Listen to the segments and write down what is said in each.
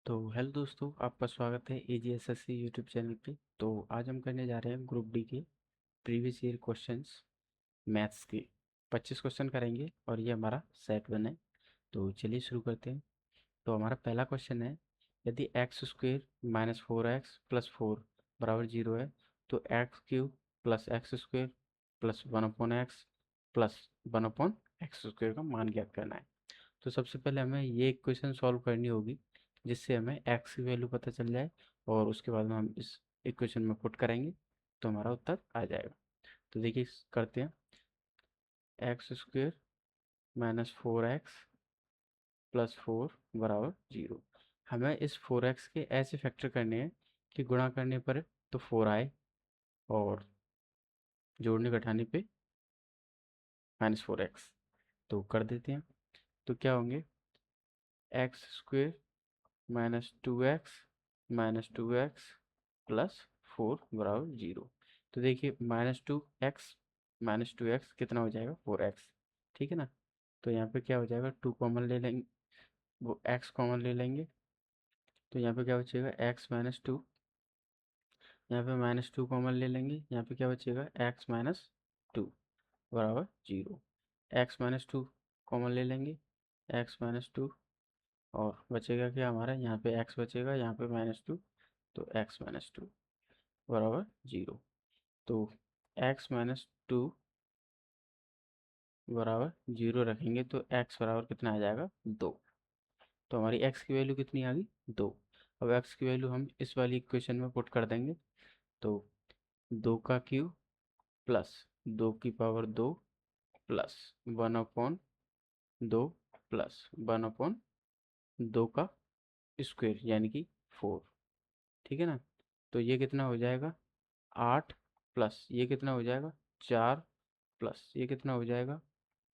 तो हेलो दोस्तों, आपका स्वागत है AGSSC यूट्यूब चैनल पे। तो आज हम करने जा रहे हैं ग्रुप डी के प्रीवियस ईयर क्वेश्चंस मैथ्स के 25 क्वेश्चन करेंगे और ये हमारा सेट वन है। तो चलिए शुरू करते हैं। तो हमारा पहला क्वेश्चन है, यदि x square minus 4x plus 4 बराबर 0 है तो x cube plus x square plus 1/x plus 1/x square का मान ज्ञात करना है। तो सबसे पहले हमें ये इक्वेशन सॉल्व करनी होगी जिससे हमें एक्स की वैल्यू पता चल जाए और उसके बाद में हम इस इक्वेशन में पुट करेंगे तो हमारा उत्तर आ जाएगा। तो देखिए करते हैं, x square minus 4x plus 4 बराबर 0। हमें इस 4x के ऐसे फैक्टर करने हैं कि गुणा करने पर तो 4 आए और जोड़ने घटाने पे -4x। तो कर देते हैं। तो क्या होंगे, एक्स स्क्वेयर -2x प्लस 4 बराबर 0। तो देखिए -2x कितना हो जाएगा 4x, ठीक है ना। तो यहाँ पे क्या हो जाएगा, 2 कॉमन ले लेंगे, वो x कॉमन ले लेंगे। तो यहाँ पे क्या बचेगा x-2, यहाँ पे -2 कॉमन ले लेंगे, यहाँ पे क्या बचेगा x-2 बराबर 0। x-2 कॉमन ले लेंगे, x-2 और बचेगा क्या हमारा, यहाँ पे x बचेगा, यहाँ पे -2, तो x-2 बराबर 0। तो x-2 बराबर 0 रखेंगे तो x बराबर कितना आ जाएगा 2। तो हमारी x की वैल्यू कितनी आ गई 2। अब x की वैल्यू हम इस वाली इक्वेशन में पुट कर देंगे। तो 2 का क्यूब प्लस 2 की पावर 2 प्लस 1/2 प्लस 1/2 का स्क्वायर यानी कि 4, ठीक है ना। तो ये कितना हो जाएगा 8 प्लस ये कितना हो जाएगा 4 प्लस ये कितना हो जाएगा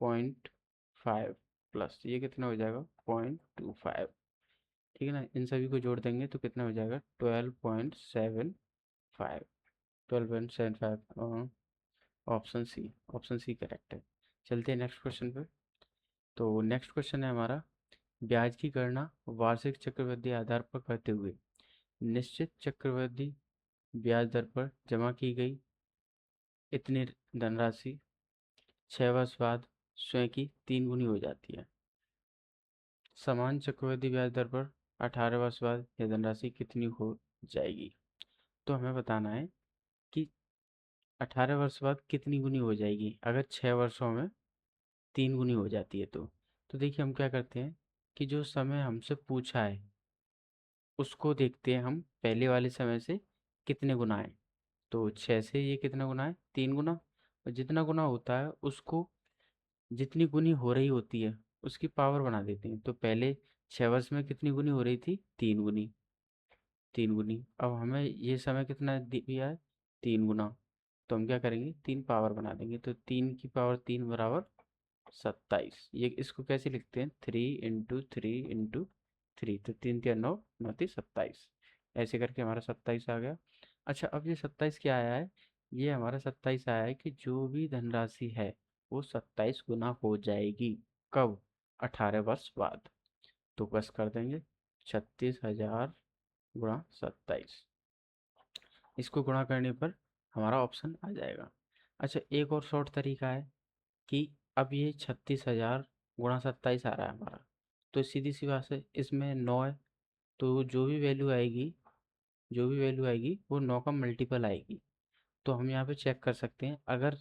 0.5 प्लस ये कितना हो जाएगा 0.25, ठीक है ना। इन सभी को जोड़ देंगे तो कितना हो जाएगा 12.75। 12.75, ऑप्शन सी करेक्ट है। चलते हैं नेक्स्ट क्वेश्चन पे। तो नेक्स्ट क्वेश्चन है हमारा, ब्याज की गणना वार्षिक चक्रवृद्धि आधार पर करते हुए निश्चित चक्रवृद्धि ब्याज दर पर जमा की गई इतनी धनराशि 6 वर्ष बाद स्वयं की 3 गुनी हो जाती है। समान चक्रवृद्धि ब्याज दर पर 18 वर्ष बाद यह धनराशि कितनी हो जाएगी। तो हमें बताना है कि 18 वर्ष बाद कितनी गुनी हो जाएगी अगर 6 वर्षों में 3 गुनी हो जाती है। तो देखिए हम क्या करते हैं कि जो समय हमसे पूछा है उसको देखते हैं हम पहले वाले समय से कितने गुना है। तो 6 से ये कितना गुना है 3 गुना, और जितना गुना होता है उसको जितनी गुनी हो रही होती है उसकी पावर बना देते हैं। तो पहले 6 वर्ष में कितनी गुनी हो रही थी 3 गुनी, 3 गुनी। अब हमें ये समय कितना दिया है 3 गुना, तो हम क्या करेंगे 3 पावर बना देंगे। तो 3 की पावर 3 बराबर 27। ये इसको कैसे लिखते हैं 3 × 3 × 3। तो 3 × 3 = 9, 9 × 3 = 27। ऐसे करके हमारा 27 आ गया। अच्छा, अब ये 27 क्या आया है, ये हमारा 27 आया है कि जो भी धनराशि है वो 27 गुना हो जाएगी। कब 18 वर्ष बाद। तो बस कर देंगे 36,000 गुणा 27, इसको गुणा करने पर हमारा ऑप्शन आ जाएगा। अच्छा, एक और शॉर्ट तरीका है कि अब ये 36,000 गुणा 27 आ रहा है हमारा, तो सीधी सी बात है इसमें 9 है, तो जो भी वैल्यू आएगी वो 9 का मल्टीपल आएगी। तो हम यहाँ पे चेक कर सकते हैं, अगर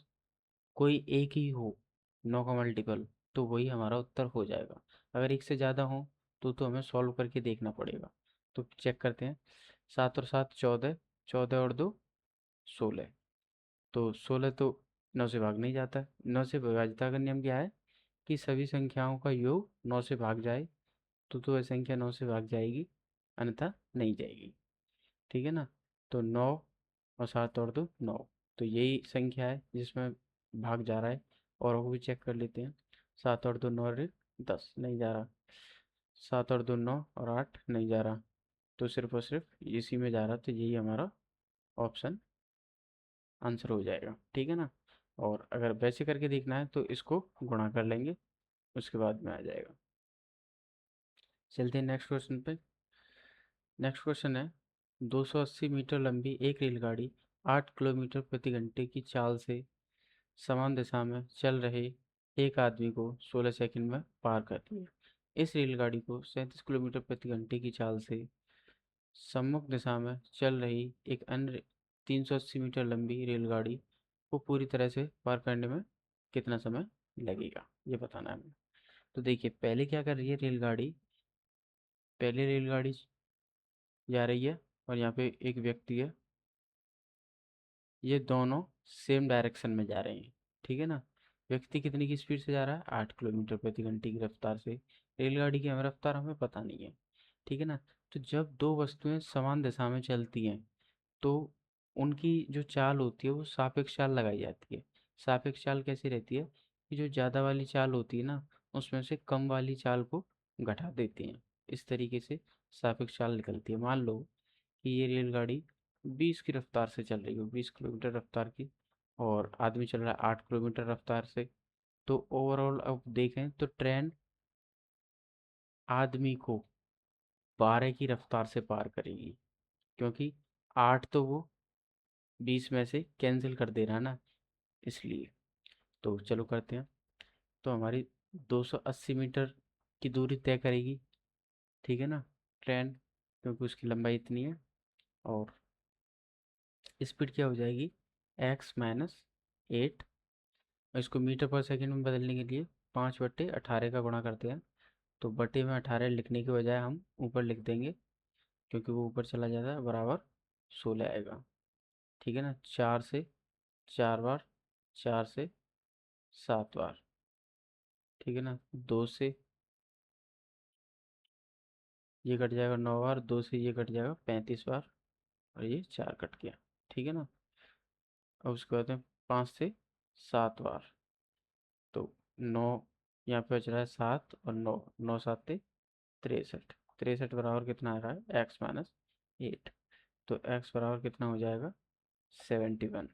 कोई एक ही हो 9 का मल्टीपल तो वही हमारा उत्तर हो जाएगा। अगर एक से ज़्यादा हो तो हमें सॉल्व करके देखना पड़ेगा। तो चेक करते हैं, 7 और 7 14, 14 और 2 16। तो 16 तो 9 से भाग नहीं जाता है। 9 से विभाजिता का नियम क्या है कि सभी संख्याओं का योग 9 से भाग जाए, तो वह संख्या 9 से भाग जाएगी, अन्यथा नहीं जाएगी, ठीक है ना। तो 9 और 7 और 2 9, तो यही संख्या है जिसमें भाग जा रहा है। और वो भी चेक कर लेते हैं, 7 और 2 9 और 10 नहीं जा रहा, 7 और 2 9 और 8 नहीं जा रहा, तो सिर्फ और सिर्फ इसी में जा रहा। तो यही हमारा ऑप्शन आंसर हो जाएगा, ठीक है ना। और अगर वैसे करके देखना है तो इसको गुणा कर लेंगे, उसके बाद में आ जाएगा। चलते हैं नेक्स्ट क्वेश्चन पे। नेक्स्ट क्वेश्चन है 280 मीटर लंबी एक रेलगाड़ी 8 किलोमीटर प्रति घंटे की चाल से समान दिशा में चल रहे एक आदमी को 16 सेकंड में पार करती है। इस रेलगाड़ी को 37 किलोमीटर प्रति घंटे की चाल से सम्मुख दिशा में चल रही एक अन्य 380 मीटर लंबी रेलगाड़ी को पूरी तरह से पार करने में कितना समय लगेगा, ये बताना है हमें। तो देखिए पहले क्या कर रही है रेलगाड़ी, पहले रेलगाड़ी जा रही है और यहाँ पे एक व्यक्ति है, ये दोनों सेम डायरेक्शन में जा रहे हैं, ठीक है ना। व्यक्ति कितनी की स्पीड से जा रहा है, 8 किलोमीटर प्रति घंटे की रफ्तार से। रेलगाड़ी की हमें रफ्तार हमें पता नहीं है, ठीक है ना। तो जब दो वस्तुएं समान दिशा में चलती हैं तो उनकी जो चाल होती है वो सापेक्ष चाल लगाई जाती है। सापेक्ष चाल कैसी रहती है कि जो ज़्यादा वाली चाल होती है ना उसमें से कम वाली चाल को घटा देते हैं, इस तरीके से सापेक्ष चाल निकलती है। मान लो कि ये रेलगाड़ी 20 की रफ्तार से चल रही हो, 20 किलोमीटर रफ्तार की, और आदमी चल रहा है 8 किलोमीटर रफ्तार से। तो ओवरऑल अब देखें तो ट्रेन आदमी को 12 की रफ्तार से पार करेगी, क्योंकि 8 तो वो 20 में से कैंसिल कर दे रहा है ना, इसलिए। तो चलो करते हैं। तो हमारी 280 मीटर की दूरी तय करेगी, ठीक है ना, ट्रेन, क्योंकि उसकी लंबाई इतनी है। और स्पीड क्या हो जाएगी, x-8। इसको मीटर पर सेकंड में बदलने के लिए 5/18 का गुणा करते हैं। तो बटे में 18 लिखने के बजाय हम ऊपर लिख देंगे, क्योंकि वो ऊपर चला जाता है, बराबर 16 आएगा, ठीक है ना। 4 से 4 बार, 4 से 7 बार, ठीक है ना। 2 से ये कट जाएगा 9 बार, 2 से ये कट जाएगा 35 बार, और ये 4 कट गया, ठीक है ना। अब उसके बाद में 5 से 7 बार, तो 9, यहाँ पे बच रहा है 7 और 9, 9 7 63, 63 बराबर कितना आ रहा है, x-8। तो x बराबर कितना हो जाएगा, 71।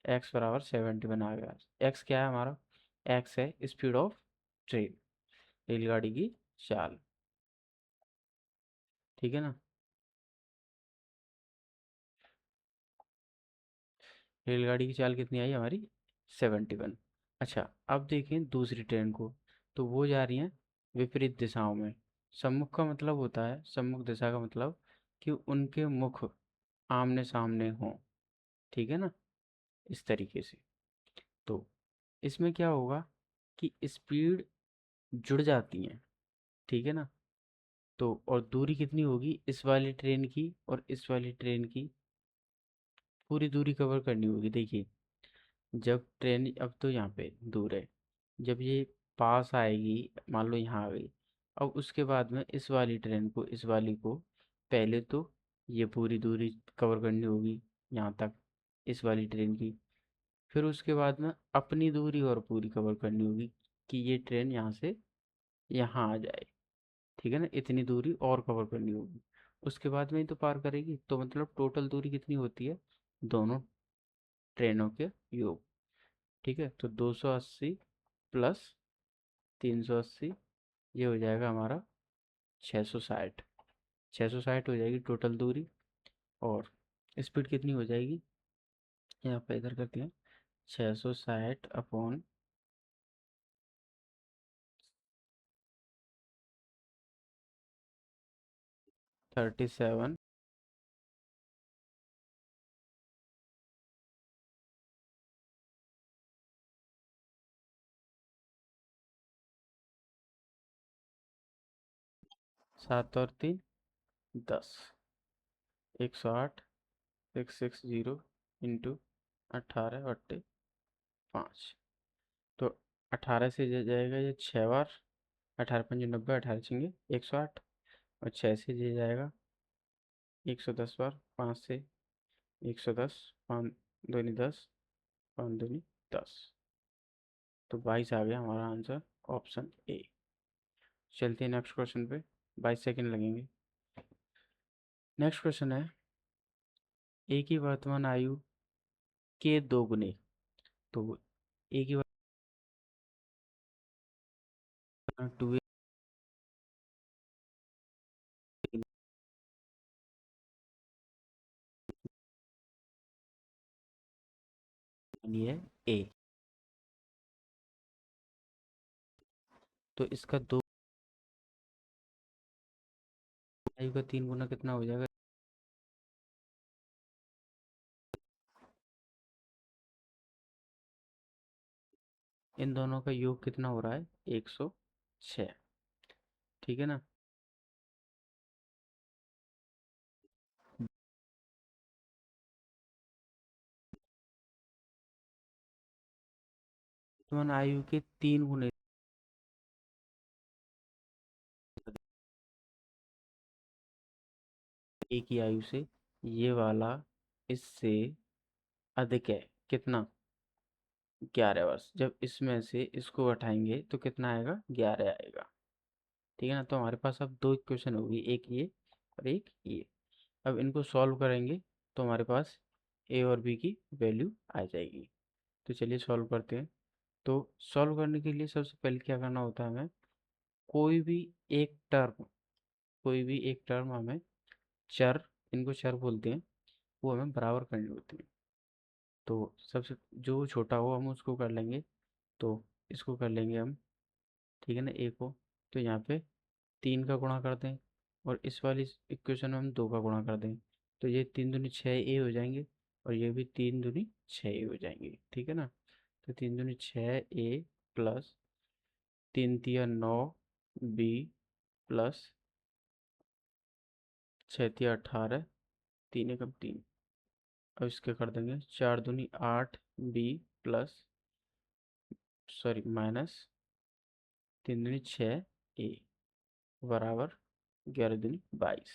x बराबर 71 आ गया। x क्या है हमारा, x है स्पीड ऑफ ट्रेन, रेलगाड़ी की चाल, ठीक है ना। रेलगाड़ी की चाल कितनी आई हमारी, 71। अच्छा अब देखें दूसरी ट्रेन को, तो वो जा रही हैं विपरीत दिशाओं में। सम्मुख का मतलब होता है, सम्मुख दिशा का मतलब कि उनके मुख आमने सामने हों, ठीक है ना, इस तरीके से। तो इसमें क्या होगा कि स्पीड जुड़ जाती हैं, ठीक है ना। तो और दूरी कितनी होगी, इस वाली ट्रेन की और इस वाली ट्रेन की पूरी दूरी कवर करनी होगी। देखिए जब ट्रेन, अब तो यहाँ पे दूर है, जब ये पास आएगी, मान लो यहाँ आ गई, अब उसके बाद में इस वाली ट्रेन को, इस वाली को पहले तो ये पूरी दूरी कवर करनी होगी यहाँ तक, इस वाली ट्रेन की। फिर उसके बाद में अपनी दूरी और पूरी कवर करनी होगी कि ये ट्रेन यहाँ से यहाँ आ जाए, ठीक है ना, इतनी दूरी और कवर करनी होगी। उसके बाद में ही तो पार करेगी, तो मतलब टोटल दूरी कितनी होती है दोनों ट्रेनों के योग, ठीक है। तो 280 प्लस 380, ये हो जाएगा हमारा 660। 660 हो जाएगी टोटल दूरी, और स्पीड कितनी हो जाएगी, यहाँ पे इधर करते हैं, 660 अपॉन 37, 7 और 3 10, 108, 660 इंटू 18/5। तो 18 से जाएगा ये 6 बार, 18×5 = 90, 18×6 = 108, और 6 से ये जाएगा 110 बार, 5 से 110, 5 दूनी 10, 5 दूनी 10। तो 22 आ गया हमारा आंसर, ऑप्शन ए। चलते हैं नेक्स्ट क्वेश्चन पे, 22 सेकंड लगेंगे। नेक्स्ट क्वेश्चन है ए की वर्तमान आयु के 2 गुने। तो ए की वर्तमान 2 ये ए, तो इसका 2 आयु का 3 गुना कितना हो जाएगा? इन दोनों का योग कितना हो रहा है? 106। ठीक है ना? वर्तमान आयु के 3 गुने एक ही आयु से, ये वाला इससे अधिक है। कितना? 11 वर्ष। जब इसमें से इसको हटाएंगे तो कितना आएगा? 11 आएगा। ठीक है ना? तो हमारे पास अब 2 इक्वेशन होगी, एक ये और एक ये। अब इनको सॉल्व करेंगे तो हमारे पास ए और बी की वैल्यू आ जाएगी। तो चलिए सॉल्व करते हैं। तो सॉल्व करने के लिए सबसे पहले क्या करना होता है हमें? कोई भी एक टर्म कोई भी एक टर्म हमें चर, इनको चर बोलते हैं, वो हमें बराबर करनी होती है। तो सबसे जो छोटा हो हम उसको कर लेंगे। तो इसको कर लेंगे हम, ठीक है ना, ए को। तो यहाँ पे 3 का गुणा कर दें और इस वाली इक्वेशन में हम 2 का गुणा कर दें। तो ये 3 दूनी 6 ए हो जाएंगे और ये भी 3 दूनी 6 ए हो जाएंगे। ठीक है ना? तो 3 दूनी 6 ए प्लस 3 तिया 9 बी प्लस 6 तिया 18, 3 एकम 3। अब इसके कर देंगे 4 दूनी 8 बी प्लस, सॉरी, माइनस 3 दूनी 6 ए बराबर 11 दूनी 22।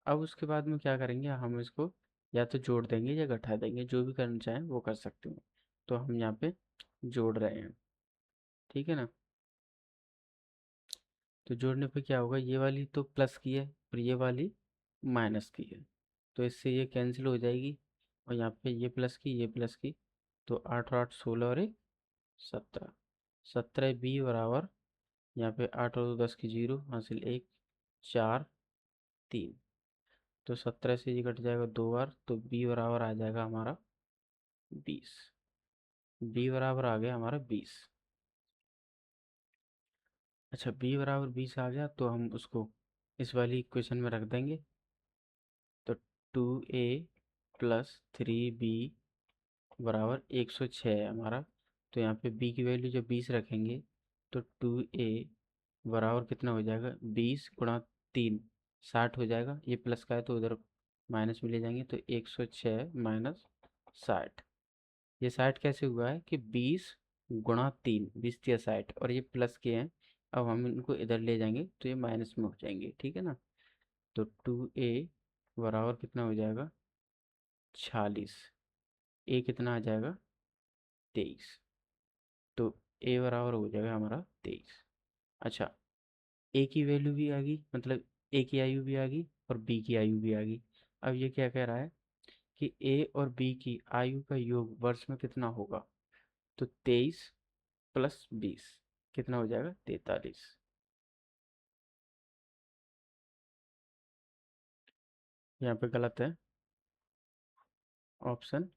अब उसके बाद में क्या करेंगे? हम इसको या तो जोड़ देंगे या घटा देंगे, जो भी करना चाहें वो कर सकते हैं। तो हम यहाँ पे जोड़ रहे हैं। ठीक है ना? तो जोड़ने पे क्या होगा? ये वाली तो प्लस की है और ये वाली माइनस की है, तो इससे ये कैंसिल हो जाएगी। और यहाँ पे ये प्लस की, ये प्लस की, तो 8 और 8 16 और 1 17। 17 बी बराबर, यहाँ पे 8 और 2 10 की 0, हासिल 1 4 3। तो 17 से ये कट जाएगा 2 बार, तो बी बराबर आ जाएगा हमारा 20। बी बराबर आ गया हमारा 20। अच्छा, बी बराबर 20 आ गया तो हम उसको इस वाली इक्वेशन में रख देंगे। तो 2a प्लस 3b बराबर 106 है हमारा। तो यहाँ पे b की वैल्यू जब 20 रखेंगे तो 2a बराबर कितना हो जाएगा? 20 गुणा 3 60 हो जाएगा। ये प्लस का है तो उधर माइनस में ले जाएंगे, तो 106 माइनस 60। ये 60 कैसे हुआ है कि 20 गुणा 3, 20 या 60, और ये प्लस के हैं। अब हम इनको इधर ले जाएंगे तो ये माइनस में हो जाएंगे। ठीक है ना? तो 2a बराबर कितना हो जाएगा? 46। ए कितना आ जाएगा? 23। तो ए बराबर हो जाएगा हमारा 23। अच्छा, ए की वैल्यू भी आ गई, मतलब ए की आयु भी आ गई और बी की आयु भी आ गई। अब ये क्या कह रहा है कि ए और बी की आयु का योग वर्ष में कितना होगा? तो 23 प्लस 20 कितना हो जाएगा? 43। यहाँ पे गलत है, ऑप्शन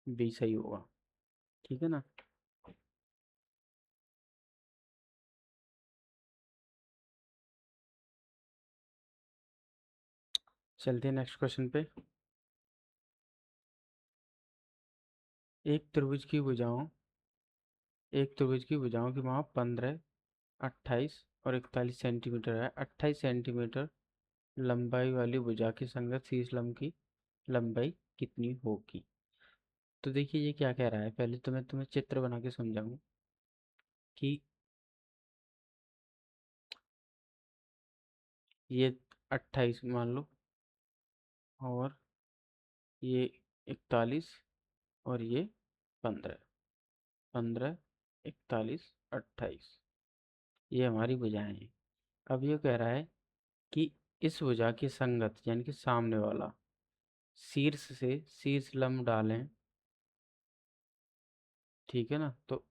बी सही होगा। ठीक है ना? चलते हैं नेक्स्ट क्वेश्चन पे। एक त्रिभुज की भुजाओं एक त्रिभुज की भुजाओं की माप 15, 28 और 41 सेंटीमीटर है। 28 सेंटीमीटर लंबाई वाली भुजा की संगत शीर्ष लंब की लंबाई कितनी होगी? तो देखिए ये क्या कह रहा है, पहले तो मैं तुम्हें चित्र बना के समझाऊं कि ये 28 मान लो, और ये 41 और ये 15। 15, 41, 28, ये हमारी भुजाएं हैं। अब ये कह रहा है कि इस भुजा की संगत यानी कि सामने वाला शीर्ष से शीर्ष लंब डालें। ठीक है ना? तो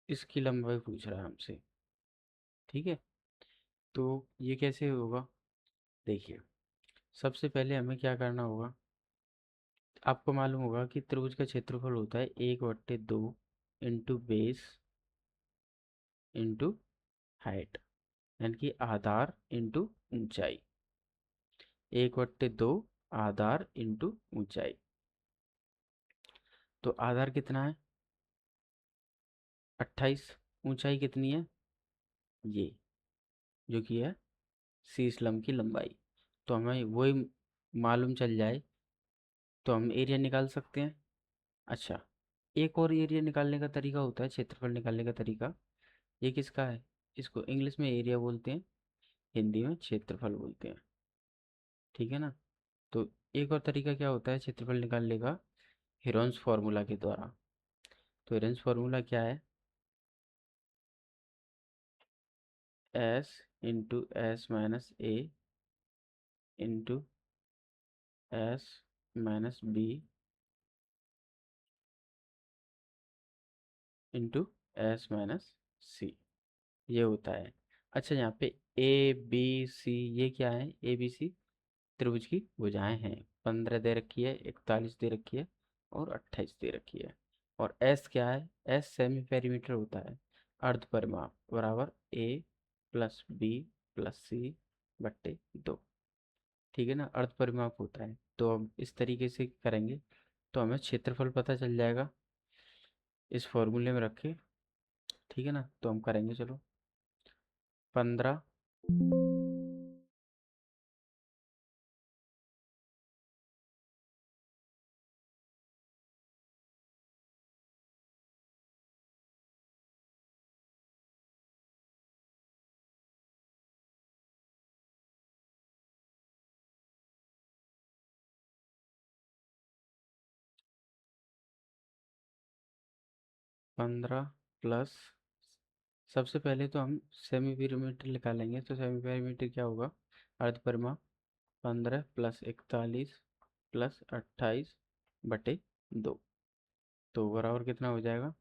इसकी लंबाई पूछ रहा है हमसे। ठीक है? तो ये कैसे होगा? देखिए, सबसे पहले हमें क्या करना होगा? आपको मालूम होगा कि त्रिभुज का क्षेत्रफल होता है 1/2 इंटू बेस इंटू हाइट, यानी कि आधार इंटू ऊंचाई। 1/2 आधार इंटू ऊंचाई। तो आधार कितना है? 28। ऊंचाई कितनी है? ये, जो कि है शीश लंब की लंबाई। तो हमें वही मालूम चल जाए तो हम एरिया निकाल सकते हैं। अच्छा, एक और एरिया निकालने का तरीका होता है, क्षेत्रफल निकालने का तरीका। ये किसका है? इसको इंग्लिश में एरिया बोलते हैं, हिंदी में क्षेत्रफल बोलते हैं। ठीक है ना? तो एक और तरीका क्या होता है क्षेत्रफल निकालने का? हेरोन्स फार्मूला के द्वारा। तो हेरोन्स फार्मूला क्या है? S into s minus a into s minus b into s minus c, ये होता है। अच्छा, यहाँ पे ए बी सी ये क्या है? ए बी सी त्रिभुज की भुजाएं हैं। 15 दे रखी है, 41 दे रखी है और 28 दे रखी है। और एस क्या है? एस सेमी पेरीमीटर होता है, अर्ध परिमाप बराबर ए प्लस बी प्लस सी बट्टे 2। ठीक है ना? अर्ध परिमाप होता है। तो हम इस तरीके से करेंगे तो हमें क्षेत्रफल पता चल जाएगा इस फॉर्मूले में रखे। ठीक है ना? तो हम करेंगे, चलो। 15 15 प्लस, सबसे पहले तो हम सेमी पेरीमीटर निकालेंगे। तो सेमी पेरीमीटर क्या होगा? अर्ध परिमाप। 15 प्लस 41 प्लस 28 बटे 2। तो बराबर कितना हो जाएगा?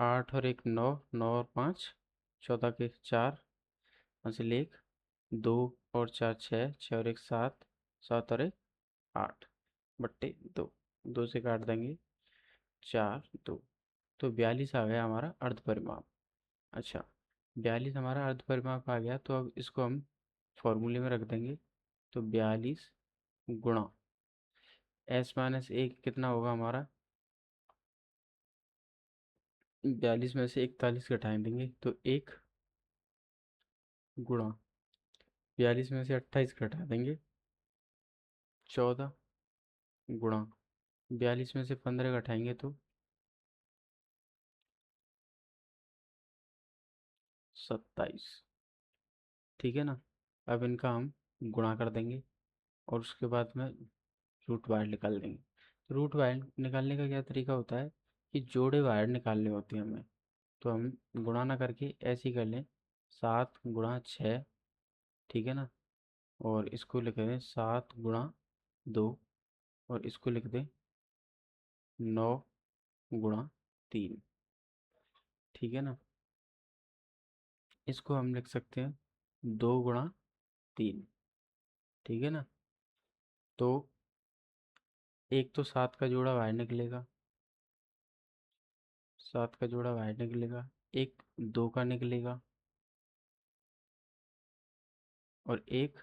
8 और 1 9, 9 और 5 14 के 4, हासिल 1, 2 और 4 6, 6 और 1 7, 7 और 1 8 बट्टे 2। 2 से काट देंगे, 4 2। तो 42 आ गया हमारा अर्ध परिमाप। अच्छा, 42 हमारा अर्ध परिमाप आ गया। तो अब इसको हम फॉर्मूले में रख देंगे। तो 42 गुणा एस माइनस एक कितना होगा हमारा? 42 में से 41 घटाएं देंगे तो 1 गुणा 42 में से 28 घटा देंगे 14 गुणा 42 में से 15 घटाएंगे तो 27। ठीक है ना? अब इनका हम गुणा कर देंगे और उसके बाद में रूट वायर निकाल देंगे। तो रूट वायर निकालने का क्या तरीका होता है कि जोड़े वायर निकालने होते हैं हमें। तो हम गुणा ना करके ऐसे ही कर लें, 7 गुणा 6। ठीक है ना? और इसको लिख दें 7 गुणा 2 और इसको लिख दें 9 गुणा 3। ठीक है ना? इसको हम लिख सकते हैं 2 गुणा 3। ठीक है ना? तो एक तो 7 का जोड़ा बाहर निकलेगा, 7 का जोड़ा बाहर निकलेगा, एक 2 का निकलेगा और एक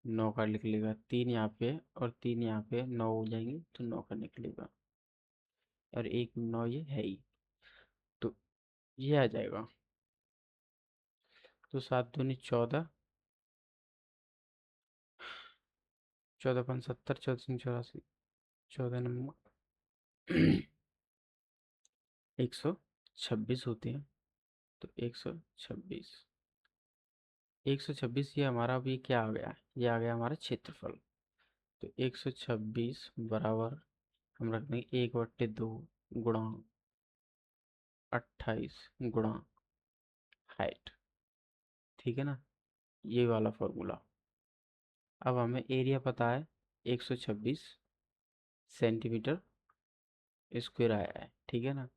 9 का निकलेगा। 3 यहाँ पे और 3 यहाँ पे 9 हो जाएंगे तो 9 का निकलेगा और एक 9 ये है ही। तो ये आ जाएगा। तो 7 दूनी 14, 14 × 5 = 70, 14 × 84, 14 126 होते हैं। तो 126 ये हमारा अभी क्या आ गया? ये आ गया हमारा क्षेत्रफल। तो 126 बराबर हम रख देंगे 1/2 गुणा 28 गुणा हाइट। ठीक है ना? ये वाला फॉर्मूला। अब हमें एरिया पता है 126 सेंटीमीटर स्क्वायर आया है। ठीक है ना?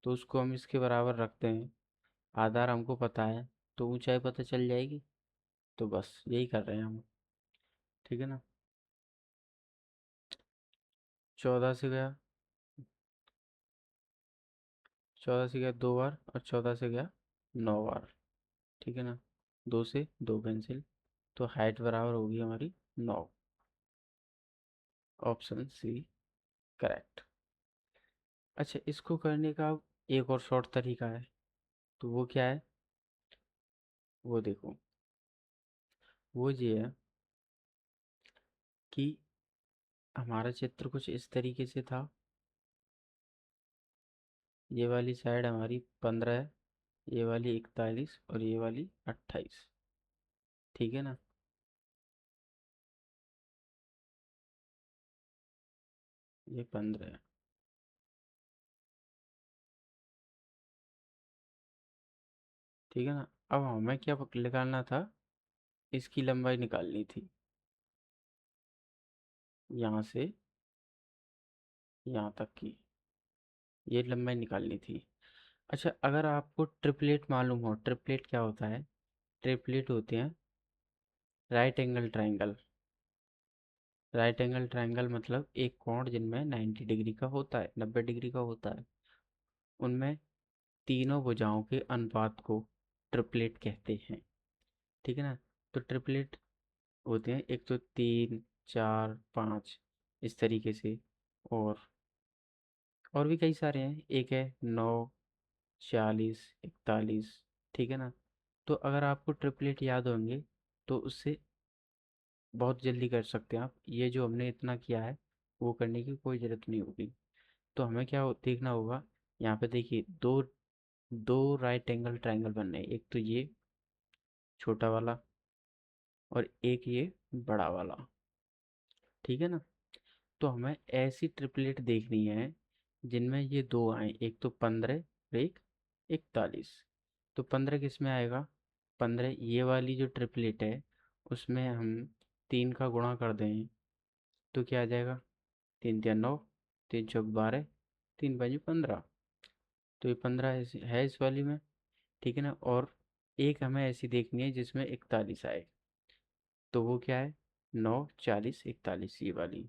तो उसको हम इसके बराबर रखते हैं। आधार हमको पता है तो ऊंचाई पता चल जाएगी। तो बस यही कर रहे हैं हम। ठीक है ना? 14 से गया, 14 से गया 2 बार, और 14 से गया 9 बार। ठीक है ना, 2 से 2 कैंसिल, तो हाइट बराबर होगी हमारी 9। Option C correct. अच्छा, इसको करने का अब एक और शॉर्ट तरीका है, तो वो क्या है, वो देखो। वो ये है कि हमारा चित्र कुछ इस तरीके से था। ये वाली साइड हमारी 15 है, ये वाली 41 और ये वाली 28। ठीक है ना। ये 15 है। ठीक है ना। अब हमें क्या निकालना था, इसकी लंबाई निकालनी थी, यहाँ से यहाँ तक की ये लंबाई निकालनी थी। अच्छा, अगर आपको ट्रिपलेट मालूम हो, ट्रिपलेट क्या होता है, ट्रिपलेट होते हैं right angle triangle. Right angle triangle मतलब एक कोण जिनमें 90 डिग्री का होता है, 90 डिग्री का होता है, उनमें तीनों भुजाओं के अनुपात को ट्रिपलेट कहते हैं। ठीक है ना। तो ट्रिपलेट होते हैं, एक तो 3, 4, 5 इस तरीके से, और भी कई सारे हैं, एक है 9, 40, 41। ठीक है ना। तो अगर आपको ट्रिपलेट याद होंगे तो उससे बहुत जल्दी कर सकते हैं आप, ये जो हमने इतना किया है वो करने की कोई ज़रूरत नहीं होगी। तो हमें क्या देखना होगा, यहाँ पे देखिए दो दो राइट एंगल ट्रायंगल बन रहे हैं, एक तो ये छोटा वाला और एक ये बड़ा वाला। ठीक है ना। तो हमें ऐसी ट्रिपलेट देखनी है जिनमें ये दो आए, एक तो 15 और एक 41। तो 15 किस में आएगा, 15 ये वाली जो ट्रिपलेट है उसमें हम 3 का गुणा कर दें तो क्या आ जाएगा, 3 तिया 9, 3 चौक 12, 3 5 15। तो ये 15 है इस वाली में। ठीक है ना। और एक हमें ऐसी देखनी है जिसमें 41 आए, तो वो क्या है, 9, 40, 41 ये वाली।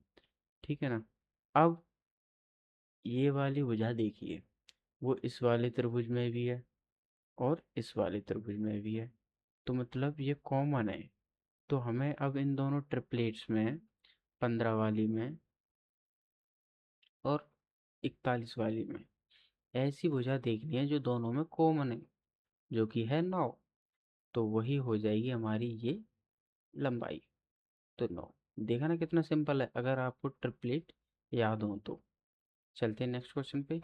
ठीक है ना। अब ये वाली भुजा देखिए, वो इस वाले त्रिभुज में भी है और इस वाले त्रिभुज में भी है, तो मतलब ये कॉमन है। तो हमें अब इन दोनों ट्रिपलेट्स में, 15 वाली में और 41 वाली में, ऐसी भुजा देखनी है जो दोनों में कॉमन है, जो कि है 9। तो वही हो जाएगी हमारी ये लंबाई, तो 9। देखा ना कितना सिंपल है, अगर आपको ट्रिपलेट याद हो तो। चलते हैं नेक्स्ट क्वेश्चन पे।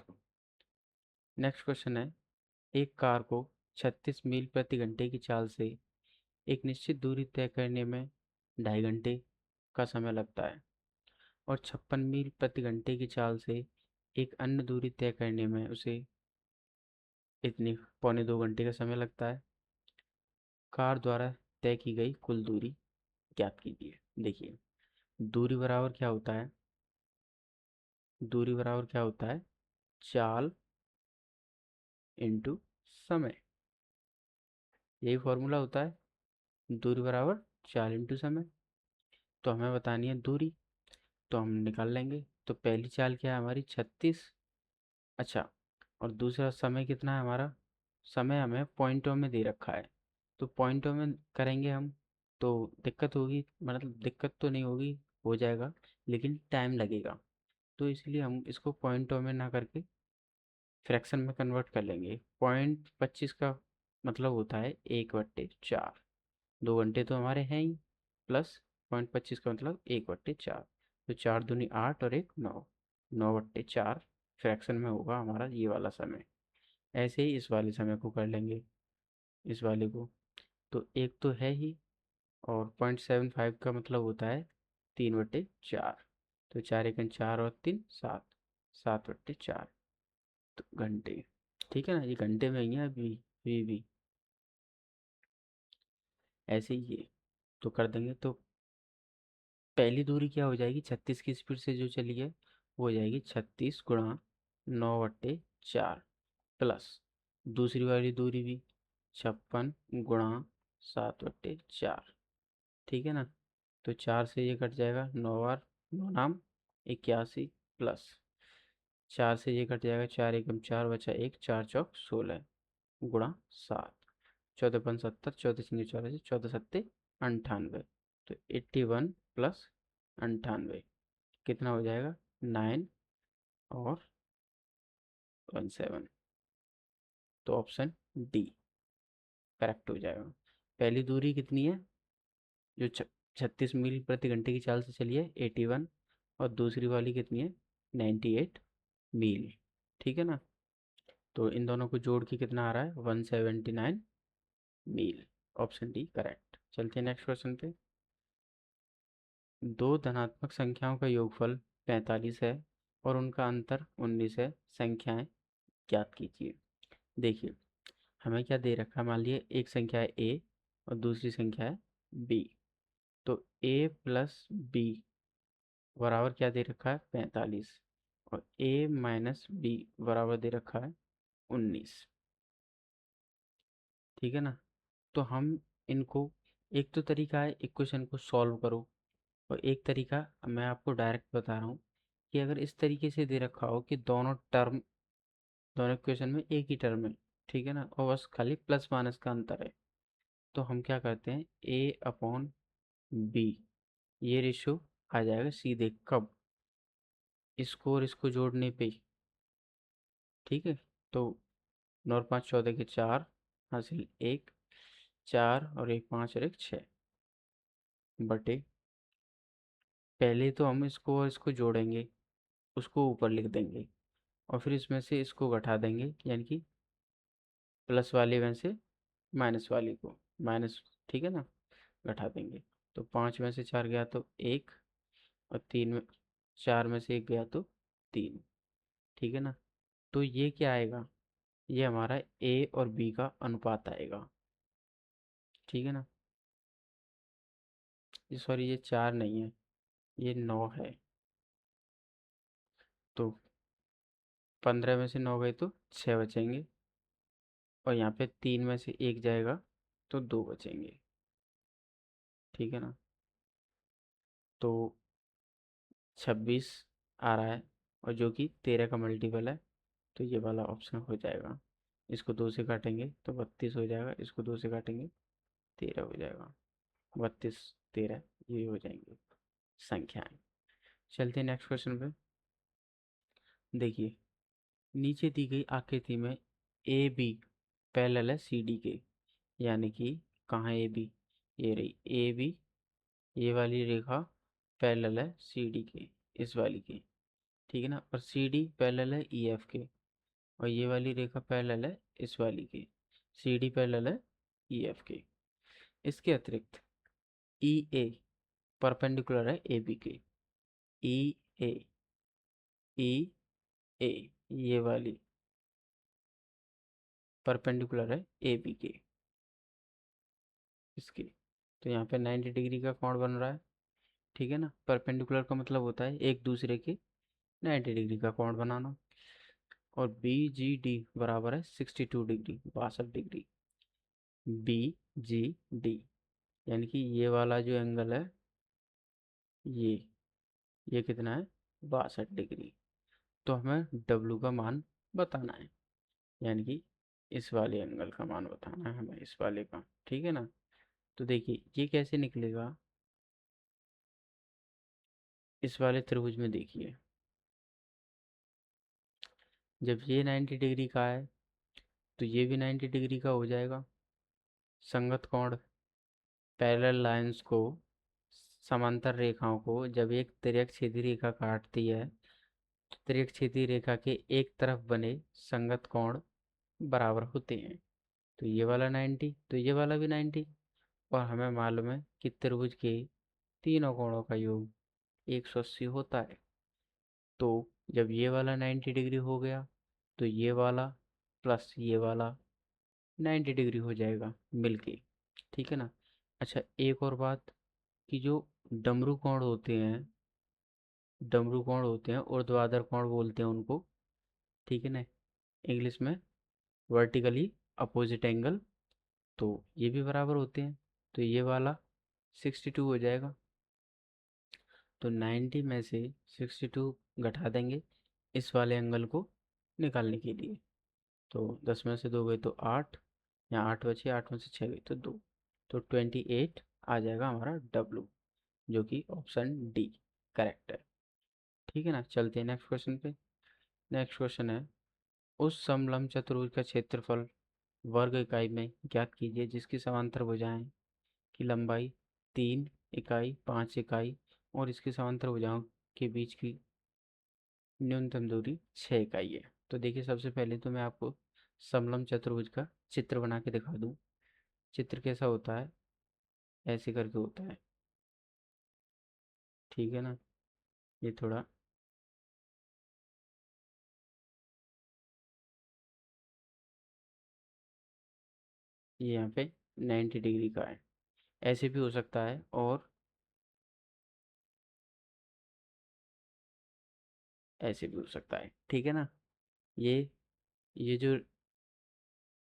नेक्स्ट क्वेश्चन है, एक कार को 36 मील प्रति घंटे की चाल से एक निश्चित दूरी तय करने में 2.5 घंटे का समय लगता है, और 56 मील प्रति घंटे की चाल से एक अन्य दूरी तय करने में उसे इतनी 1.25 घंटे का समय लगता है। कार द्वारा तय की गई कुल दूरी ज्ञात कीजिए। देखिए, दूरी बराबर क्या होता है, दूरी बराबर क्या होता है, चाल इंटू समय। यही फॉर्मूला होता है, दूरी बराबर चाल इंटू समय। तो हमें बतानी है दूरी, तो हम निकाल लेंगे। तो पहली चाल क्या है हमारी, 36। अच्छा, और दूसरा समय कितना है हमारा, समय हमें पॉइंटों में दे रखा है, तो पॉइंटों में करेंगे हम, तो दिक्कत होगी, मतलब दिक्कत तो नहीं होगी, हो जाएगा, लेकिन टाइम लगेगा। तो इसलिए हम इसको पॉइंटों में ना करके फ्रैक्शन में कन्वर्ट कर लेंगे। 0.25 का मतलब होता है 1/4। 2 घंटे तो हमारे हैं ही, प्लस 0.25 का मतलब 1/4। तो 4 दूनी 8 और 1 9, 9/4 फ्रैक्शन में होगा हमारा ये वाला समय। ऐसे ही इस वाले समय को कर लेंगे, इस वाले को। तो एक तो है ही, और 0.75 का मतलब होता है 3/4। तो 4 × 1 = 4 और 3 = 7, 7/4 तो घंटे। ठीक है ना, ये घंटे में ही है अभी भी ऐसे ही है। तो कर देंगे, तो पहली दूरी क्या हो जाएगी, 36 की स्पीड से जो चली है वो हो जाएगी 36 गुणा 9/4, प्लस दूसरी वाली दूरी भी 56 गुणा 7/4। ठीक है ना। तो 4 से ये कट जाएगा, 9 बार 9 नाम 81, प्लस 4 से ये कट जाएगा, 4 एकम 4 बचा 1, 4 चौक 16 गुणा 7, 14 70, 14 छंगे 84, 14 सत्ते 98। तो 81 प्लस 98 कितना हो जाएगा, 9 और 17। तो ऑप्शन डी करेक्ट हो जाएगा। पहली दूरी कितनी है, जो 36 मील प्रति घंटे की चाल से चली है, 81, और दूसरी वाली कितनी है, 98 मील। ठीक है ना, तो इन दोनों को जोड़ के कितना आ रहा है, 179 मील। Option D correct. चलते हैं नेक्स्ट क्वेश्चन पे। दो धनात्मक संख्याओं का योगफल 45 है और उनका अंतर 19 है, संख्याएं ज्ञात कीजिए। देखिए हमें क्या दे रखा है, मान लिए एक संख्या है a और दूसरी संख्या है b। तो a प्लस b बराबर क्या दे रखा है, 45, और a माइनस b बराबर दे रखा है 19। ठीक है ना, तो हम इनको, एक तो तरीका है इक्वेशन को सॉल्व करो, और एक तरीका मैं आपको डायरेक्ट बता रहा हूँ कि अगर इस तरीके से दे रखा हो कि दोनों टर्म, दोनों इक्वेशन में एक ही टर्म है, ठीक है ना, और बस खाली प्लस माइनस का अंतर है, तो हम क्या करते हैं, a अपॉन बी, ये रेशो आ जाएगा सीधे कब, इसको और इसको जोड़ने पे। ठीक है, तो 9 और 5 14 के 4 हासिल 1, 4 और 1 5 और 1 6 बटे, पहले तो हम इसको और इसको जोड़ेंगे, उसको ऊपर लिख देंगे, और फिर इसमें से इसको घटा देंगे, यानी कि प्लस वाले में से माइनस वाले को माइनस, ठीक है ना, घटा देंगे। तो 5 में से 4 गया तो 1, और 3 में, 4 में से 1 गया तो 3। ठीक है ना, तो ये क्या आएगा, ये हमारा ए और बी का अनुपात आएगा। ठीक है ना, ये सॉरी ये 4 नहीं है, ये 9 है। तो 15 में से 9 गए तो 6 बचेंगे, और यहाँ पे 3 में से 1 जाएगा तो 2 बचेंगे। ठीक है ना, तो 26 आ रहा है, और जो कि 13 का मल्टीपल है, तो ये वाला ऑप्शन हो जाएगा। इसको 2 से काटेंगे तो 32 हो जाएगा, इसको 2 से काटेंगे 13 हो जाएगा। 32 13 ये हो जाएंगे संख्याएं। चलते हैं नेक्स्ट क्वेश्चन पे। देखिए नीचे दी गई आकृति में ए बी पैरेलल है सी डी के, यानी कि कहाँ ए बी, ये रही ए बी, ये वाली रेखा पैरेलल है सी डी के, इस वाली के। ठीक है ना, और सी डी पैरेलल है ई एफ के, और ये वाली रेखा पैरेलल है इस वाली के, सी डी पैरेलल है ई एफ के। इसके अतिरिक्त ई ए परपेंडिकुलर है ए बी के, ई ए, ई ए ये वाली परपेंडिकुलर है ए बी के, इसके। तो यहाँ पे 90 डिग्री का कोण बन रहा है। ठीक है ना, परपेंडिकुलर का मतलब होता है एक दूसरे के 90 डिग्री का कोण बनाना। और बी जी डी बराबर है 62 degree, 62 degree, B G D, यानी कि ये वाला जो एंगल है, ये ये कितना है, 62 डिग्री। तो हमें डब्लू का मान बताना है, यानी कि इस वाले एंगल का मान बताना है हमें, इस वाले का। ठीक है ना, तो देखिए ये कैसे निकलेगा, इस वाले त्रिभुज में देखिए, जब ये 90 डिग्री का है तो ये भी 90 डिग्री का हो जाएगा। संगत कोण, पैरेलल लाइंस को, समांतर रेखाओं को जब एक तिर्यक छेदी रेखा काटती है, तो तिर्यक छेदी रेखा के एक तरफ बने संगत कोण बराबर होते हैं। तो ये वाला 90 तो ये वाला भी 90, और हमें मालूम है कि त्रिभुज के तीनों कोणों का योग 180 होता है। तो जब ये वाला 90 डिग्री हो गया, तो ये वाला प्लस ये वाला 90 डिग्री हो जाएगा मिलके। ठीक है ना, अच्छा एक और बात, कि जो डमरू कोण होते हैं, डमरू कोण होते हैं, ऊर्ध्वाधर कोण बोलते हैं उनको। ठीक है ना, इंग्लिश में वर्टिकली अपोजिट एंगल, तो ये भी बराबर होते हैं। तो ये वाला 62 हो जाएगा। तो 90 में से 62 घटा देंगे इस वाले एंगल को निकालने के लिए। तो 10 में से 2 गए तो 8, यहाँ 8 बचे, 8 में से 6 गए तो 2, तो 28 आ जाएगा हमारा W, जो कि ऑप्शन डी करेक्ट है। ठीक है ना, चलते हैं नेक्स्ट क्वेश्चन पे। नेक्स्ट क्वेश्चन है, उस समलंब चतुर्भुज का क्षेत्रफल वर्ग इकाई में ज्ञात कीजिए जिसकी समांतर भुजाएं की लंबाई 3 इकाई, 5 इकाई और इसकी समांतर भुजाओं के बीच की न्यूनतम दूरी 6 इकाई है। तो देखिए, सबसे पहले तो मैं आपको समलंब चतुर्भुज का चित्र बना के दिखा दूं। चित्र कैसा होता है, ऐसे करके होता है। ठीक है ना, ये थोड़ा ये यहाँ पे 90 डिग्री का है, ऐसे भी हो सकता है और ऐसे भी हो सकता है। ठीक है ना, ये जो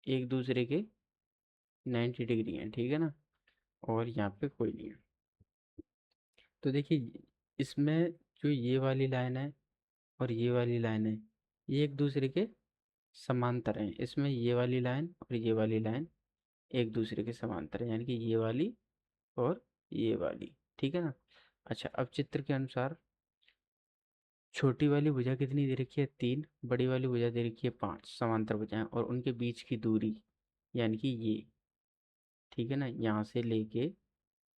एक दूसरे के 90 डिग्री हैं, ठीक है ना, और यहाँ पे कोई नहीं है। तो देखिए, इसमें जो ये वाली लाइन है और ये वाली लाइन है, ये एक दूसरे के समांतर हैं। इसमें ये वाली लाइन और ये वाली लाइन एक दूसरे के समांतर है, यानी कि ये वाली और ये वाली। ठीक है ना। अच्छा, अब चित्र के अनुसार छोटी वाली भुजा कितनी दे रखी है, 3, बड़ी वाली भुजा दे रखी है 5 समांतर भुजाएं, और उनके बीच की दूरी यानी कि ये, ठीक है ना, यहाँ से लेके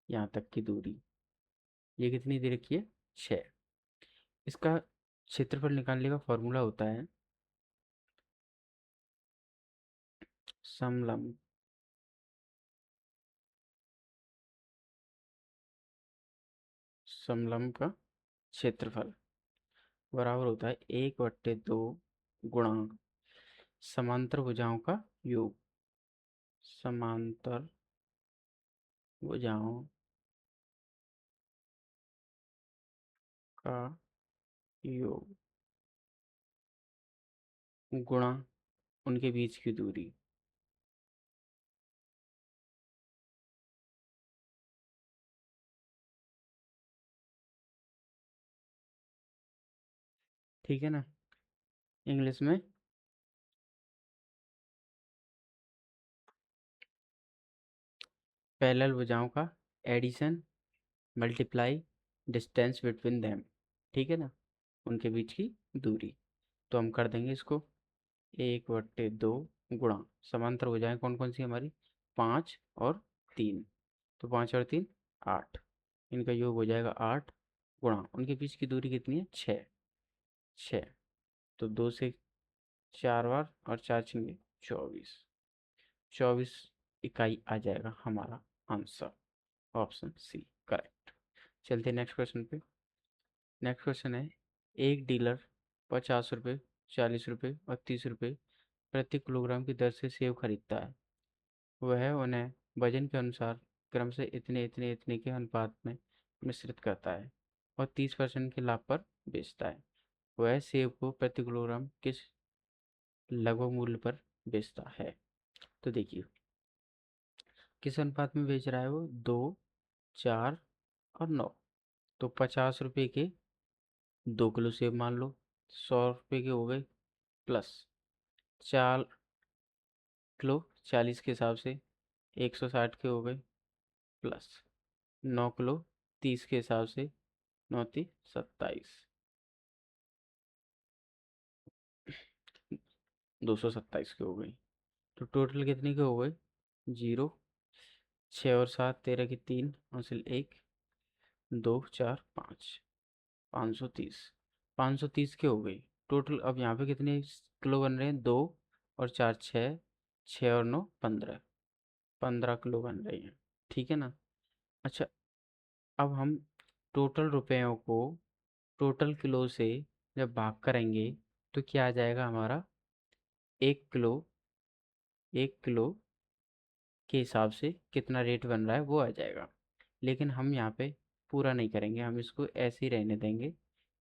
यहाँ तक की दूरी ये कितनी दे रखी है, 6। इसका क्षेत्रफल निकालने का फॉर्मूला होता है समलंब समलंब का क्षेत्रफल बराबर होता है 1/2 गुणा समांतर भुजाओं का योग। समांतर भुजाओं का योग गुणा उनके बीच की दूरी। ठीक है ना, इंग्लिश में पैरेलल भुजाओं का addition multiply distance between them. ठीक है ना, उनके बीच की दूरी। तो हम कर देंगे इसको 1/2 गुणा समांतर भुजाएं कौन कौन सी हमारी, 5 और 3, तो 5 और 3 8, इनका योग हो जाएगा 8 गुणा उनके बीच की दूरी कितनी है, 6। 6, तो 2 से 4 बार और 4 छिंगे 24, 24 इकाई आ जाएगा हमारा आंसर, ऑप्शन सी करेक्ट। चलते नेक्स्ट क्वेश्चन पे। नेक्स्ट क्वेश्चन है, एक डीलर 50 रुपये, 40 रुपये और 30 रुपये प्रति किलोग्राम की दर से सेब खरीदता है। वह उन्हें वजन के अनुसार क्रम से इतने इतने इतने के अनुपात में मिश्रित करता है और 30% के लाभ पर बेचता है। वह सेब को प्रति किलोग्राम किस लगभग मूल्य पर बेचता है। तो देखिए, किस अनुपात में बेच रहा है वो, 2, 4 और 9। तो 50 रुपये के 2 किलो सेब मान लो, 100 रुपये के हो गए, प्लस 4 किलो 40 के हिसाब से 160 के हो गए, प्लस 9 किलो 30 के हिसाब से 9×3 = 27, 227 के हो गई। तो टोटल कितने के हो गए, 0, 6 और 7 13 की 3 हासिल 1, 2 4 5, 530, 530 के हो गई टोटल। अब यहाँ पे कितने किलो बन रहे हैं, 2 और 4 6, 6 और 9 15, 15 किलो बन रही हैं। ठीक है ना। अच्छा, अब हम टोटल रुपयों को टोटल किलो से जब भाग करेंगे तो क्या आ जाएगा हमारा, 1 किलो, 1 किलो के हिसाब से कितना रेट बन रहा है वो आ जाएगा। लेकिन हम यहाँ पे पूरा नहीं करेंगे, हम इसको ऐसे ही रहने देंगे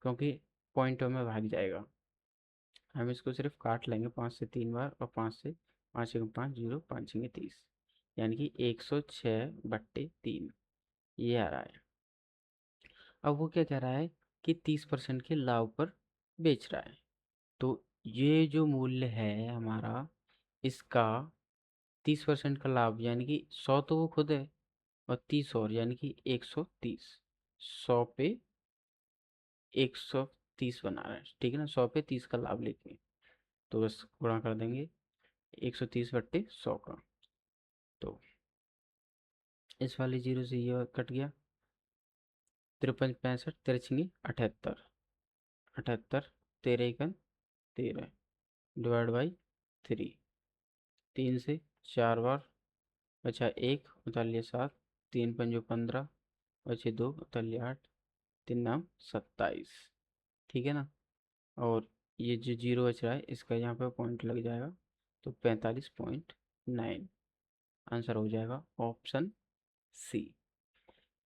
क्योंकि पॉइंटों में भाग जाएगा। हम इसको सिर्फ काट लेंगे 5 से 3 बार, और 5 से 5 0, 5×5 = 30, यानी कि 106/3 ये आ रहा है। अब वो क्या कह रहा है कि 30% के लाभ पर बेच रहा है। तो ये जो मूल्य है हमारा, इसका 30% का लाभ, यानी कि 100 तो वो खुद है और 30 और, यानी कि 130। 100 पे 130 बना रहा है, ठीक है ना। 100 पे 30 का लाभ लेके तो बस गुणा कर देंगे 130/100 का। तो इस वाले जीरो से ये कट गया, 53 65 13 78, 78 13 एकन 13 डिवाइड बाई 3, 3 से 4 बार बचा 1, उतार 7, 3 पंजो 15, बचे 2, उतार 8, 3 नाम 27, ठीक है ना। और ये जो जीरो बच रहा है इसका यहाँ पे पॉइंट लग जाएगा, तो 45.9 आंसर हो जाएगा ऑप्शन सी।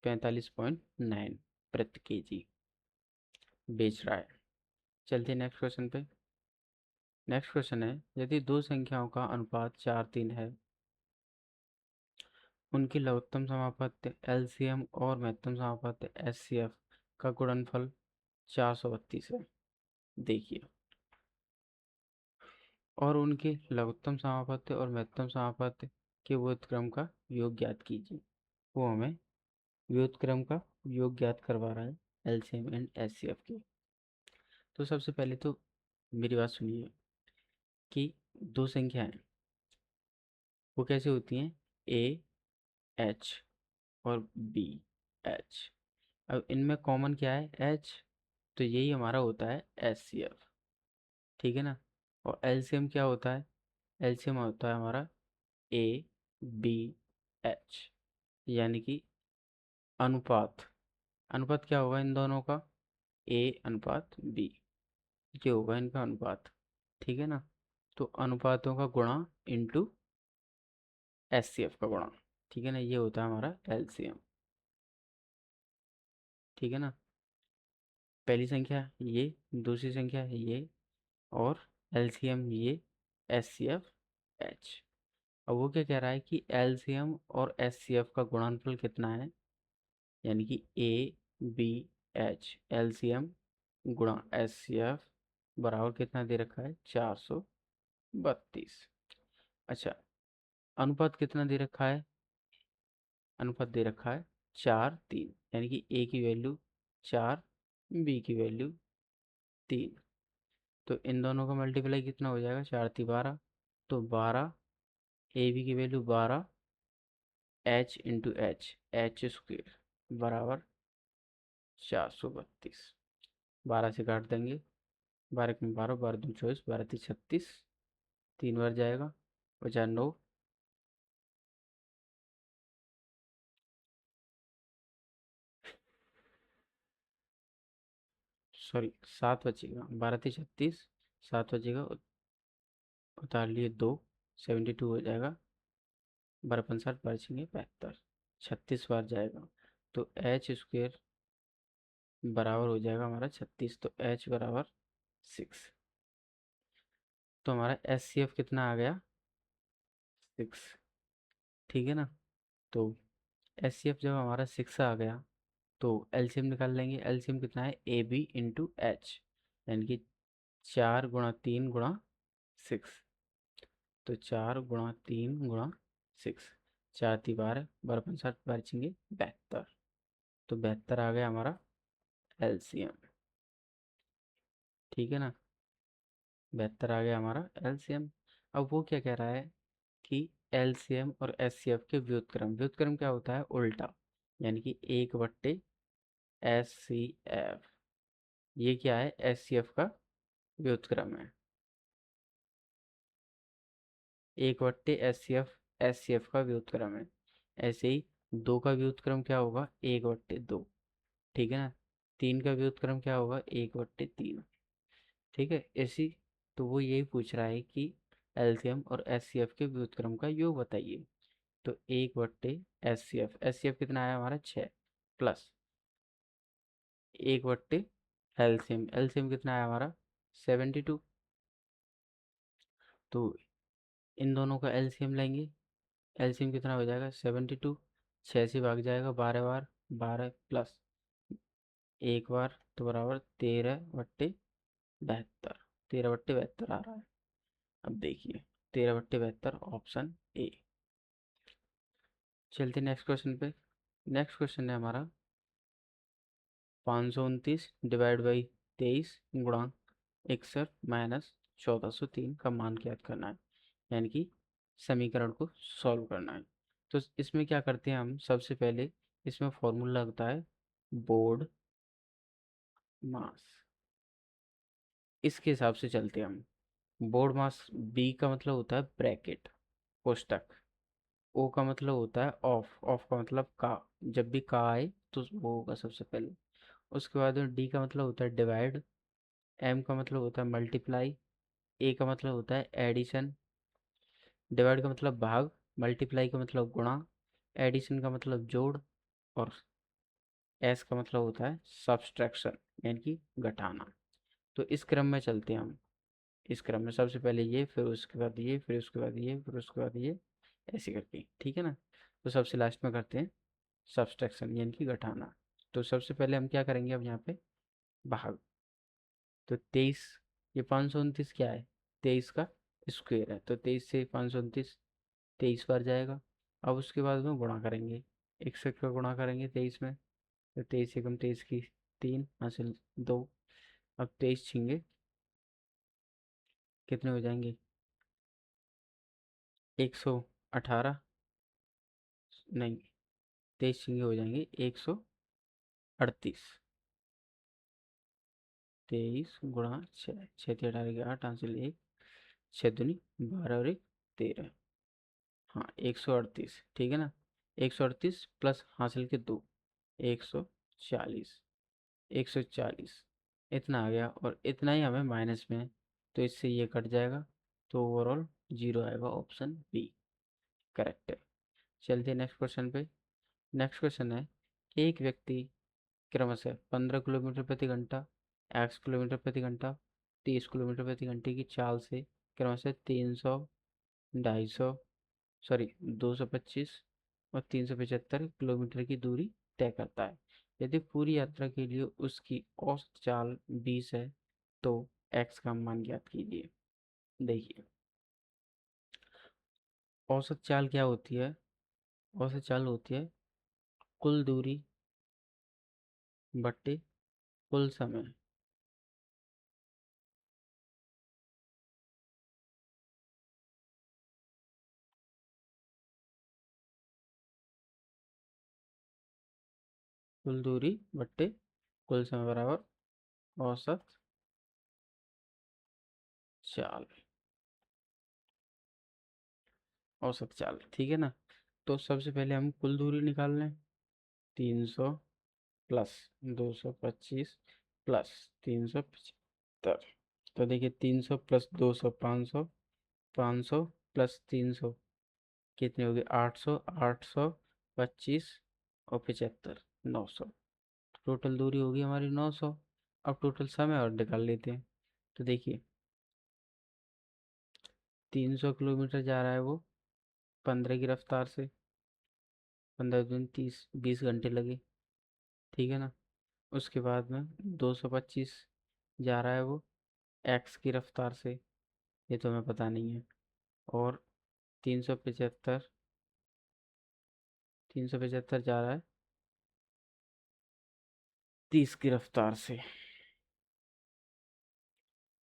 45.9 प्रति केजी बेच रहा है। चलते हैं नेक्स्ट क्वेश्चन पे। नेक्स्ट क्वेश्चन है, यदि दो संख्याओं का अनुपात 4:3 है, उनकी लघुत्तम समापत्ति एलसीएम और महत्तम समापत्ति एचसीएफ का गुणनफल 432 है। देखिए, और उनके लघुत्तम समापत्ति और महत्तम समापत्ति के व्युत्क्रम का योग ज्ञात कीजिए। वो हमें व्युत्क्रम का योग ज्ञात करवा रहा है एलसीएम एंड एचसीएफ के। तो सबसे पहले तो मेरी बात सुनिए कि दो संख्याएं वो कैसे होती हैं, ए एच और बी एच। अब इनमें कॉमन क्या है, एच, तो यही हमारा होता है एच सी एफ, ठीक है ना। और एलसीएम क्या होता है, एलसीएम होता है हमारा ए बी एच, यानी कि अनुपात। अनुपात क्या होगा इन दोनों का, ए अनुपात बी, ये होगा इनका अनुपात, ठीक है ना। तो अनुपातों का गुणा इंटू एच सी एफ का गुणा, ठीक है ना, ये होता है हमारा एलसीएम, ठीक है ना। पहली संख्या ये, दूसरी संख्या है ये, और एलसीएम ये, एच सी एफ एच। अब वो क्या कह रहा है कि एलसीएम और एच सी एफ का गुणनफल कितना है, यानी कि ए बी एच, एलसीएम गुणा एच सी एफ बराबर कितना दे रखा है, 432। अच्छा, अनुपात कितना दे रखा है, अनुपात दे रखा है 4:3, यानी कि ए की वैल्यू 4, बी की वैल्यू 3। तो इन दोनों का मल्टीप्लाई कितना हो जाएगा, 4×3 = 12, तो 12, ए बी की value 12, H into H, H square बराबर 432। 12 से काट देंगे, 12 में 12, 12 दूनी 24, 12 3 36, 3 बार जाएगा, बचा 9, सॉरी 7 बचेगा, 12 3 36, 7 बचेगा, उतार लिए 2, 72 हो जाएगा, 12×5 = 72, 36 बार जाएगा, तो एच स्क्वेयर बराबर हो जाएगा हमारा 36, तो एच बराबर 6। तो हमारा एस सी एफ कितना आ गया, 6, ठीक है ना। तो एस सी एफ जब हमारा 6 आ गया, तो एलसीएम निकाल लेंगे। एलसीएम कितना है, ए बी इंटू एच, यानी कि 4×3 × 6, तो 4×3 × 6, 4×3 = 12, 12×5 = 72, तो 72 आ गया हमारा एलसीएम, ठीक है ना। 72 आ गया हमारा एलसीएम। अब वो क्या कह रहा है कि एलसीएम और एचसीएफ के व्युत्क्रम, व्युत्क्रम क्या होता है, उल्टा, यानी कि 1/एचसीएफ, ये क्या है, एचसीएफ का व्युत्क्रम है। 1/एचसीएफ एचसीएफ का व्युत्क्रम है। ऐसे ही 2 का व्युत्क्रम क्या होगा, 1/2, ठीक है ना। 3 का व्युत्क्रम क्या होगा, 1/3, ठीक है। ऐसी, तो वो यही पूछ रहा है कि एलसीएम और एचसीएफ के व्युत्क्रम का योग बताइए। तो 1/एचसीएफ, एचसीएफ कितना आया हमारा 6, प्लस 1/एलसीएम, एलसीएम कितना आया हमारा 72, तो इन दोनों का एलसीएम लेंगे। एलसीएम कितना हो जाएगा 72, 6 से भाग जाएगा 12 बार, 12 प्लस एक बार तो बराबर 13/72। 13/72 आ रहा है। अब देखिए 13/72 ऑप्शन ए। चलते नेक्स्ट क्वेश्चन पे। नेक्स्ट क्वेश्चन है हमारा 529 डिवाइड बाई 23 गुणा 61 माइनस 1403 का मान ज्ञात करना है, यानी कि समीकरण को सॉल्व करना है। तो इसमें क्या करते हैं हम, सबसे पहले इसमें फॉर्मूला लगता है बोर्ड मास। इसके हिसाब से चलते हैं हम। बोर्ड मास, बी का मतलब होता है ब्रैकेट, कोष्टक। ओ का मतलब होता है ऑफ, ऑफ का मतलब का। जब भी का आए तो वो होगा सबसे पहले। उसके बाद में डी का मतलब होता है डिवाइड, एम का मतलब होता है मल्टीप्लाई, ए का मतलब होता है एडिशन, डिवाइड का मतलब भाग, मल्टीप्लाई का मतलब गुणा, एडिशन का मतलब जोड़, और एस का मतलब होता है सब्सट्रैक्शन, यानी कि घटाना। तो इस क्रम में चलते हैं हम। इस क्रम में सबसे पहले ये, फिर उसके बाद ये, फिर उसके बाद ये, फिर उसके बाद ये, ऐसे करके, ठीक है ना। तो सबसे लास्ट में करते हैं सब्सट्रैक्शन, यानी कि घटाना। तो सबसे पहले हम क्या करेंगे अब यहाँ पे, भाग। तो 23, ये 529 क्या है, 23 का स्क्वायर है, तो 23 से 529 23 बार जाएगा। अब उसके बाद में गुणा करेंगे, 61 का गुणा करेंगे 23 में, तो 23 एकम 23 की 3 हासिल 2। अब 23 छींगे कितने हो जाएंगे, 118, नहीं, 23 छींगे हो जाएंगे 138। 23 गुणा 6, 6 × 8 हासिल 1, 6 दूनी 12 और 1 13। हाँ 138, ठीक है ना। 138 प्लस हासिल के 2, 140, 140 इतना आ गया, और इतना ही हमें माइनस में है, तो इससे ये कट जाएगा, तो ओवरऑल 0 आएगा, ऑप्शन बी करेक्ट है। चलते हैं नेक्स्ट क्वेश्चन पे। नेक्स्ट क्वेश्चन है, एक व्यक्ति क्रमशः 15 किलोमीटर प्रति घंटा, x किलोमीटर प्रति घंटा, 30 किलोमीटर प्रति घंटे की चाल से क्रमशः 300, 250, सॉरी 225 और 375 किलोमीटर की दूरी तय करता है। यदि पूरी यात्रा के लिए उसकी औसत चाल 20 है, तो x का मान ज्ञात कीजिए। देखिए औसत चाल क्या होती है, औसत चाल होती है कुल दूरी बट्टे कुल समय। कुल दूरी बट्टे कुल समय बराबर औसत चाल। औसत चाल, ठीक है ना। तो सबसे पहले हम कुल दूरी निकाल लें, 300 प्लस 225 प्लस 375। तो देखिए 300 प्लस 200 500, 500 प्लस 300 कितने हो गए 800, 825 और 75 900। टोटल दूरी होगी हमारी 900। अब टोटल समय और निकाल लेते हैं। तो देखिए 300 किलोमीटर जा रहा है वो 15 की रफ्तार से, 15 दूनी 30, 20 घंटे लगे, ठीक है ना। उसके बाद में 225 जा रहा है वो एक्स की रफ्तार से, ये तो हमें पता नहीं है। और 375, 375 जा रहा है 30 की रफ्तार से।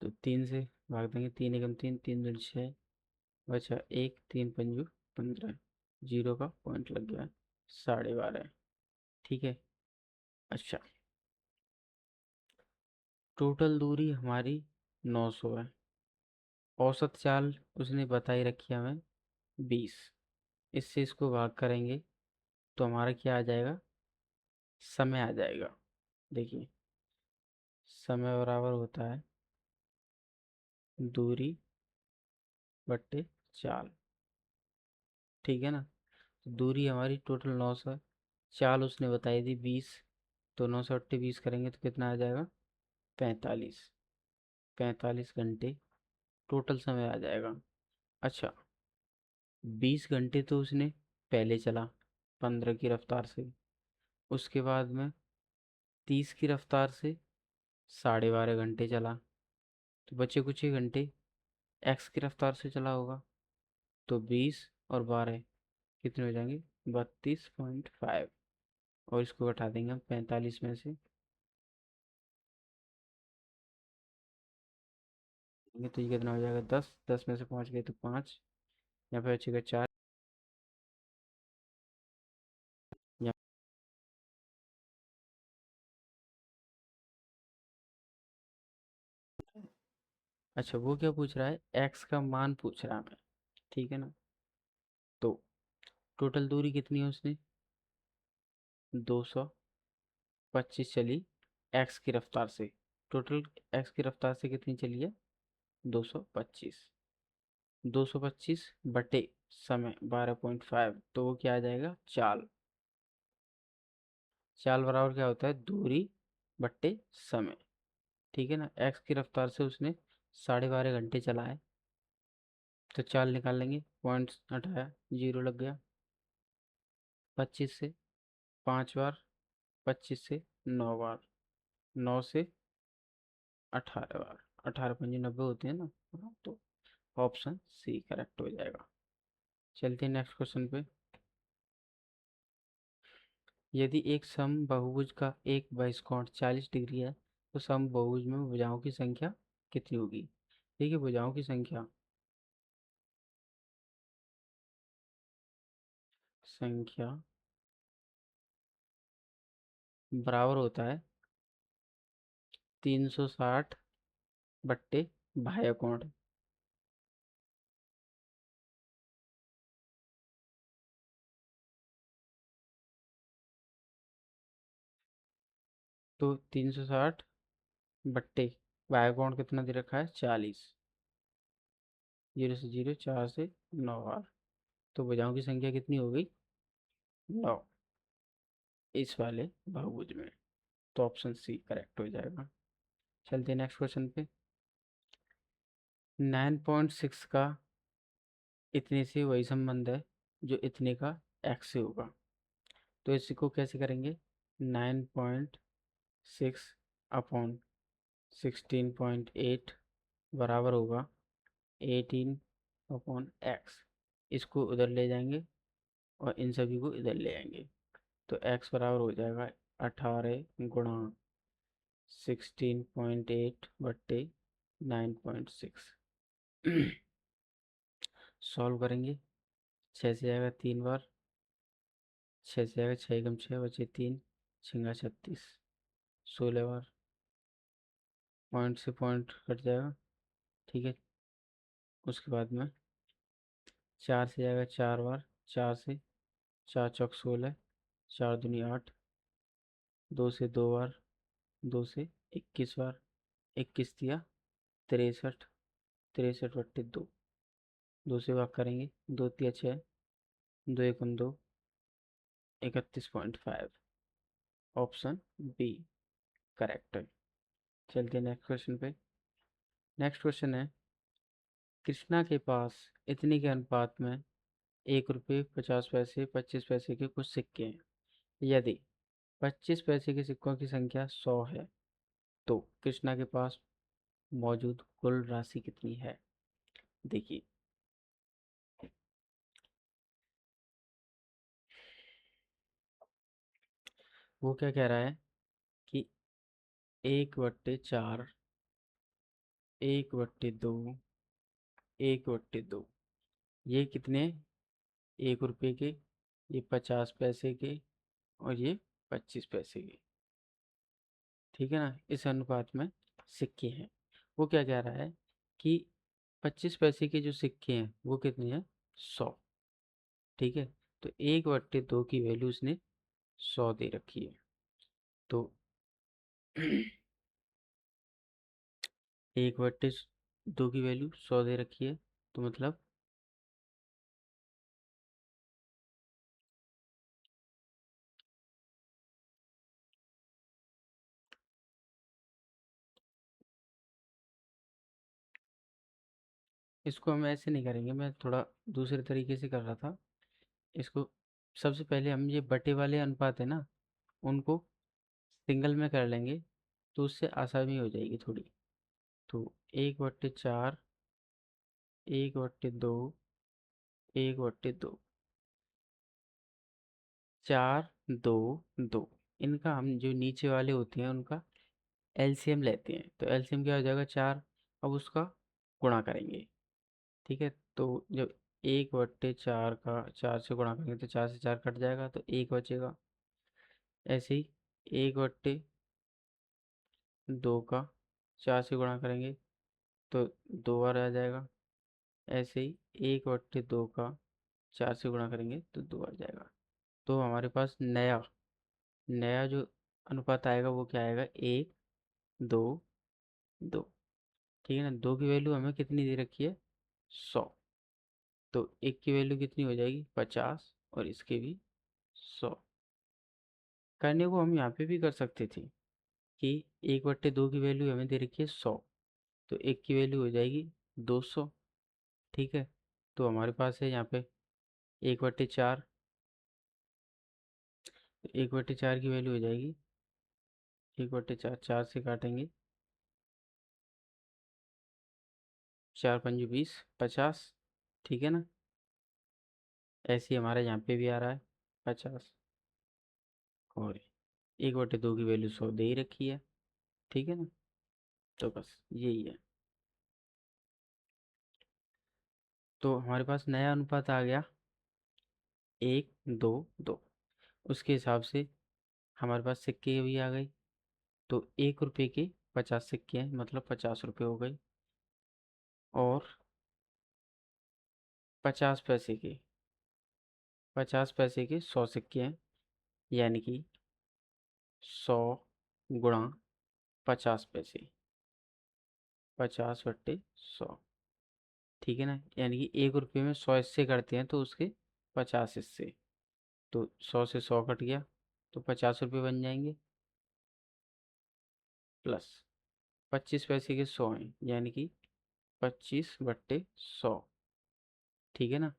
तो 3 से भाग देंगे, 3 एकम 3, 3 दूनी 6, बचा 1, 3 पंजू 15, जीरो का पॉइंट लग गया, 12.5, ठीक है। अच्छा, टोटल दूरी हमारी 900 है, औसत चाल उसने बताई रखी है हमें 20। इससे इसको भाग करेंगे तो हमारा क्या आ जाएगा, समय आ जाएगा। देखिए समय बराबर होता है दूरी बट्टे चाल, ठीक है ना। तो दूरी हमारी टोटल 900 है, चाल उसने बताई थी 20, तो 900 × 20 करेंगे तो कितना आ जाएगा 45, 45 घंटे टोटल समय आ जाएगा। अच्छा, 20 घंटे तो उसने पहले चला 15 की रफ्तार से, उसके बाद में 30 की रफ्तार से 12.5 घंटे चला, तो बचे कुछ ही घंटे एक्स की रफ्तार से चला होगा। तो 20 और 12 कितने हो जाएंगे? 32.5। और इसको घटा देंगे हम 45 में से, तो ये कितना हो जाएगा? 10। 10 में से 5 गए तो 5, यहाँ पे बचेगा 4। यहाँ अच्छा, वो क्या पूछ रहा है? एक्स का मान पूछ रहा है हमें, ठीक है ना। तो टोटल दूरी कितनी है उसने? 225 चली एक्स की रफ्तार से। टोटल एक्स की रफ्तार से कितनी चली है? 225। 225 बटे समय 12.5, तो वो क्या आ जाएगा? चाल। चाल बराबर क्या होता है? दूरी बट्टे समय, ठीक है ना। एक्स की रफ्तार से उसने 12.5 घंटे चला है, तो चाल निकाल लेंगे। पॉइंट्स हटाया, जीरो लग गया। 25 से 5 बार, 25 से 9 बार, 9 से 18 बार, 18×5 = 90 होते हैं ना। हाँ, तो ऑप्शन सी करेक्ट हो जाएगा। चलते हैं नेक्स्ट क्वेश्चन पे। यदि एक समबाहुभुज का एक बहिष्कोण 40 डिग्री है, तो समबाहुभुज में भुजाओं की संख्या कितनी होगी? देखिए, भुजाओं की संख्या संख्या बराबर होता है 360 बट्टे बाह्य कोण। तो 360 बट्टे बाह्य कोण कितना दे रखा है? 40। 0 से 0, 4 से 9 बार, तो भुजाओं की संख्या कितनी हो गई? 9 इस वाले बहुभुज में। तो ऑप्शन सी करेक्ट हो जाएगा। चलते हैं नेक्स्ट क्वेश्चन पे। 9.6 का इतने से वही संबंध है जो इतने का एक्स से होगा, तो इसको कैसे करेंगे? 9.6 अपॉन 16.8 बराबर होगा 18/x। इसको उधर ले जाएंगे और इन सभी को इधर ले आएंगे, तो x बराबर हो जाएगा 18 × 16.8 बट्टे 9.6। सॉल्व करेंगे। 6 से जाएगा 3 बार, 6 से जाएगा, 6 × 6 बचे 3, 6×36, 16 बार। पॉइंट से पॉइंट कट जाएगा, ठीक है। उसके बाद में 4 से जाएगा 4 बार, 4 से 4×4 = 16, 4×2 = 8, 2 से 2 बार, 2 से 21 बार, 21 दिया 63, 63/2, 2 से भाग करेंगे, 2 तिया 6, 2 × 2 = 31.5। ऑप्शन बी करेक्ट है। चलते हैं नेक्स्ट क्वेश्चन पे। नेक्स्ट क्वेश्चन है, कृष्णा के पास इतने के अनुपात में 1 रुपये, 50 पैसे, 25 पैसे के कुछ सिक्के हैं। यदि 25 पैसे के सिक्कों की संख्या 100 है, तो कृष्णा के पास मौजूद कुल राशि कितनी है? देखिए, वो क्या कह रहा है कि 1/4, 1/2, 1/2, ये कितने? 1 रुपये के, ये 50 पैसे के, और ये 25 पैसे के, ठीक है ना। इस अनुपात में सिक्के हैं। वो क्या कह रहा है कि 25 पैसे के जो सिक्के हैं वो कितने हैं? 100, ठीक है। तो 1/2 की वैल्यू उसने 100 दे रखी है। तो 1/2 की वैल्यू 100 दे रखी है, तो मतलब इसको हम ऐसे नहीं करेंगे, मैं थोड़ा दूसरे तरीके से कर रहा था इसको। सबसे पहले हम ये बटे वाले अनुपात है ना, उनको सिंगल में कर लेंगे तो उससे आसानी हो जाएगी थोड़ी। तो 1/4, 1/2, 1/2, 4, 2, 2। इनका हम जो नीचे वाले होते हैं उनका एलसीएम लेते हैं। तो एलसीएम क्या हो जाएगा, 4। अब उसका गुणा करेंगे। ठीक है, तो जब 1/4 का 4 से गुणा करेंगे तो 4 से 4 कट जाएगा तो 1 बचेगा। ऐसे ही 1/2 का 4 से गुणा करेंगे तो 2 बार आ जाएगा। ऐसे ही 1/2 का 4 से गुणा करेंगे तो 2 आ जाएगा। तो हमारे पास नया नया जो अनुपात आएगा वो क्या आएगा, 1/2/2। ठीक है ना, 2 की वैल्यू हमें कितनी दे रखी है, 100। तो 1 की वैल्यू कितनी हो जाएगी, 50, और इसके भी 100। करने को हम यहाँ पे भी कर सकते थे कि 1/2 की वैल्यू हमें दे रखी है 100, तो 1 की वैल्यू हो जाएगी 200। ठीक है, तो हमारे पास है यहाँ पे 1/4। 1/4 की वैल्यू हो जाएगी 1/4, 4 से काटेंगे, 4 पंजे 20, 50। ठीक है ना, ऐसे ही हमारे यहाँ पे भी आ रहा है 50, और 1/2 की वैल्यू 100 दे ही रखी है। ठीक है ना, तो बस यही है। तो हमारे पास नया अनुपात आ गया 1/2/2। उसके हिसाब से हमारे पास सिक्के भी आ गए। तो 1 रुपये के 50 सिक्के हैं, मतलब 50 रुपये हो गए। और 50 पैसे के 50 पैसे के 100 सिक्के हैं, यानी कि 100 × 50 पैसे, 50/100। ठीक है ना, यानी कि 1 रुपये में 100 हिस्से करते हैं तो उसके 50 हिस्से। तो 100 से 100 कट गया तो 50 रुपये बन जाएंगे। प्लस 25 पैसे के 100 हैं, यानी कि 25/100। ठीक है ना,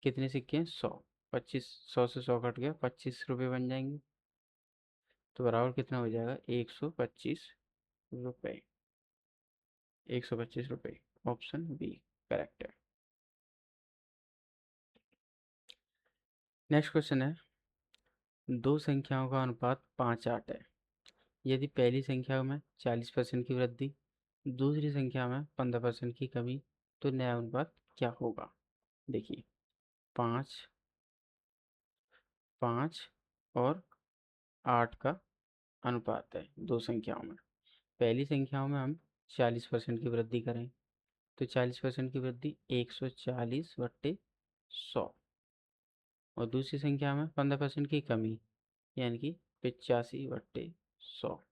कितने सिक्के हैं, 100। 25, 100 से 100 कट गया, 25 रुपये बन जाएंगे। तो बराबर कितना हो जाएगा, 125 रुपये। 125 रुपये, ऑप्शन बी करेक्ट है। नेक्स्ट क्वेश्चन है, दो संख्याओं का अनुपात 5:8 है। यदि पहली संख्या में 40% की वृद्धि, दूसरी संख्या में 15% की कमी, तो नया अनुपात क्या होगा। देखिए, 5, 5 और 8 का अनुपात है दो संख्याओं में। पहली संख्याओं में हम 40% की वृद्धि करें तो 40% की वृद्धि 140/100। और दूसरी संख्या में 15% की कमी, यानी कि 85/100।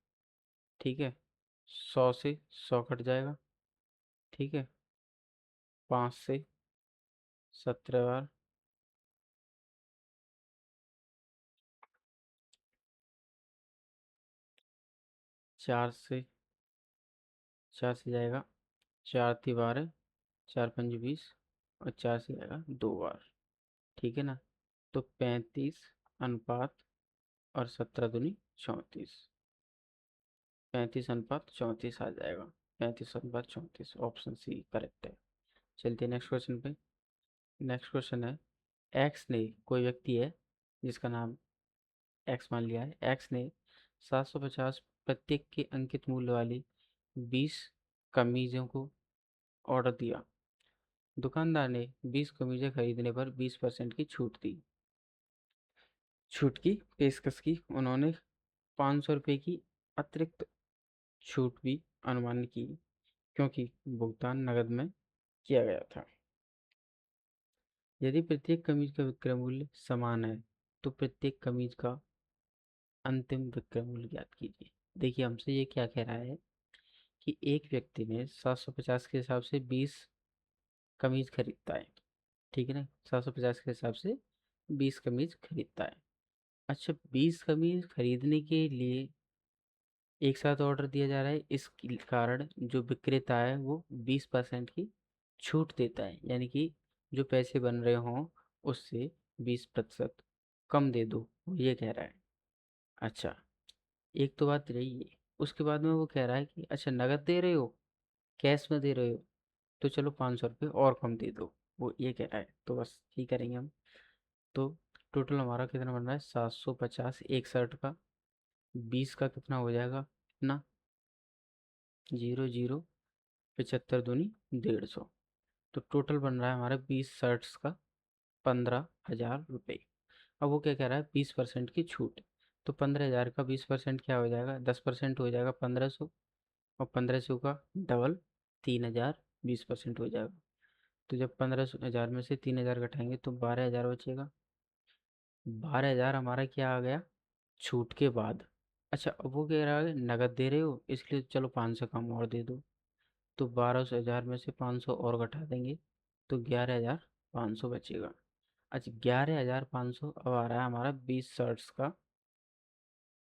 ठीक है, 100 से 100 कट जाएगा। ठीक है, 5 से 17 बार, 4 से जाएगा, 4×3 = 12, 4×5 = 20, और 4 से जाएगा 2 बार। ठीक है ना, तो 35 अनुपात और 17×2 = 34। 35:34 आ जाएगा। 35:34, ऑप्शन सी करेक्ट है। चलते नेक्स्ट क्वेश्चन पे। नेक्स्ट क्वेश्चन है, एक्स ने, कोई व्यक्ति है जिसका नाम एक्स मान लिया है, एक्स ने 750 प्रत्येक के अंकित मूल्य वाली 20 कमीजों को ऑर्डर दिया। दुकानदार ने 20 कमीजें खरीदने पर 20% की छूट दी। छूट की पेशकश की उन्होंने 500 रुपये की अतिरिक्त छूट भी अनुमानित की, क्योंकि भुगतान नकद में किया गया था। यदि प्रत्येक कमीज का विक्रय मूल्य समान है तो प्रत्येक कमीज का अंतिम विक्रय मूल्य ज्ञात कीजिए। देखिए, हमसे ये क्या कह रहा है कि एक व्यक्ति ने 750 के हिसाब से 20 कमीज खरीदता है। ठीक है ना, 750 के हिसाब से 20 कमीज खरीदता है। अच्छा, 20 कमीज खरीदने के लिए एक साथ ऑर्डर दिया जा रहा है, इस कारण जो विक्रेता है वो 20% की छूट देता है, यानी कि जो पैसे बन रहे हों उससे 20% कम दे दो, वो ये कह रहा है। अच्छा, एक तो बात रही है। उसके बाद में वो कह रहा है कि अच्छा नगद दे रहे हो, कैश में दे रहे हो, तो चलो 500 रुपये और कम दे दो, वो ये कह रहा है, तो बस यही करेंगे हम। तो टोटल हमारा कितना बन रहा है, 750 एक शर्ट का, 20 का कितना हो जाएगा, कितना, 0 0, 75 दूनी 150। तो टोटल बन रहा है हमारा 20 शर्ट्स का 15,000 रुपये। अब वो क्या कह रहा है, 20% की छूट। तो 15,000 का 20% क्या हो जाएगा, 10% हो जाएगा 1500, और 1500 का डबल 3,000, 20% हो जाएगा। तो जब 15,000 में से 3,000 घटाएंगे तो 12,000 बचेगा। 12,000 हमारा क्या आ गया, छूट के बाद। अच्छा अब वो कह रहा है नगद दे रहे हो, इसलिए चलो 500 कम और दे दो। तो 12,000 में से 500 और घटा देंगे तो 11,500 बचेगा। अच्छा 11,500 अब आ रहा है हमारा 20 शर्ट्स का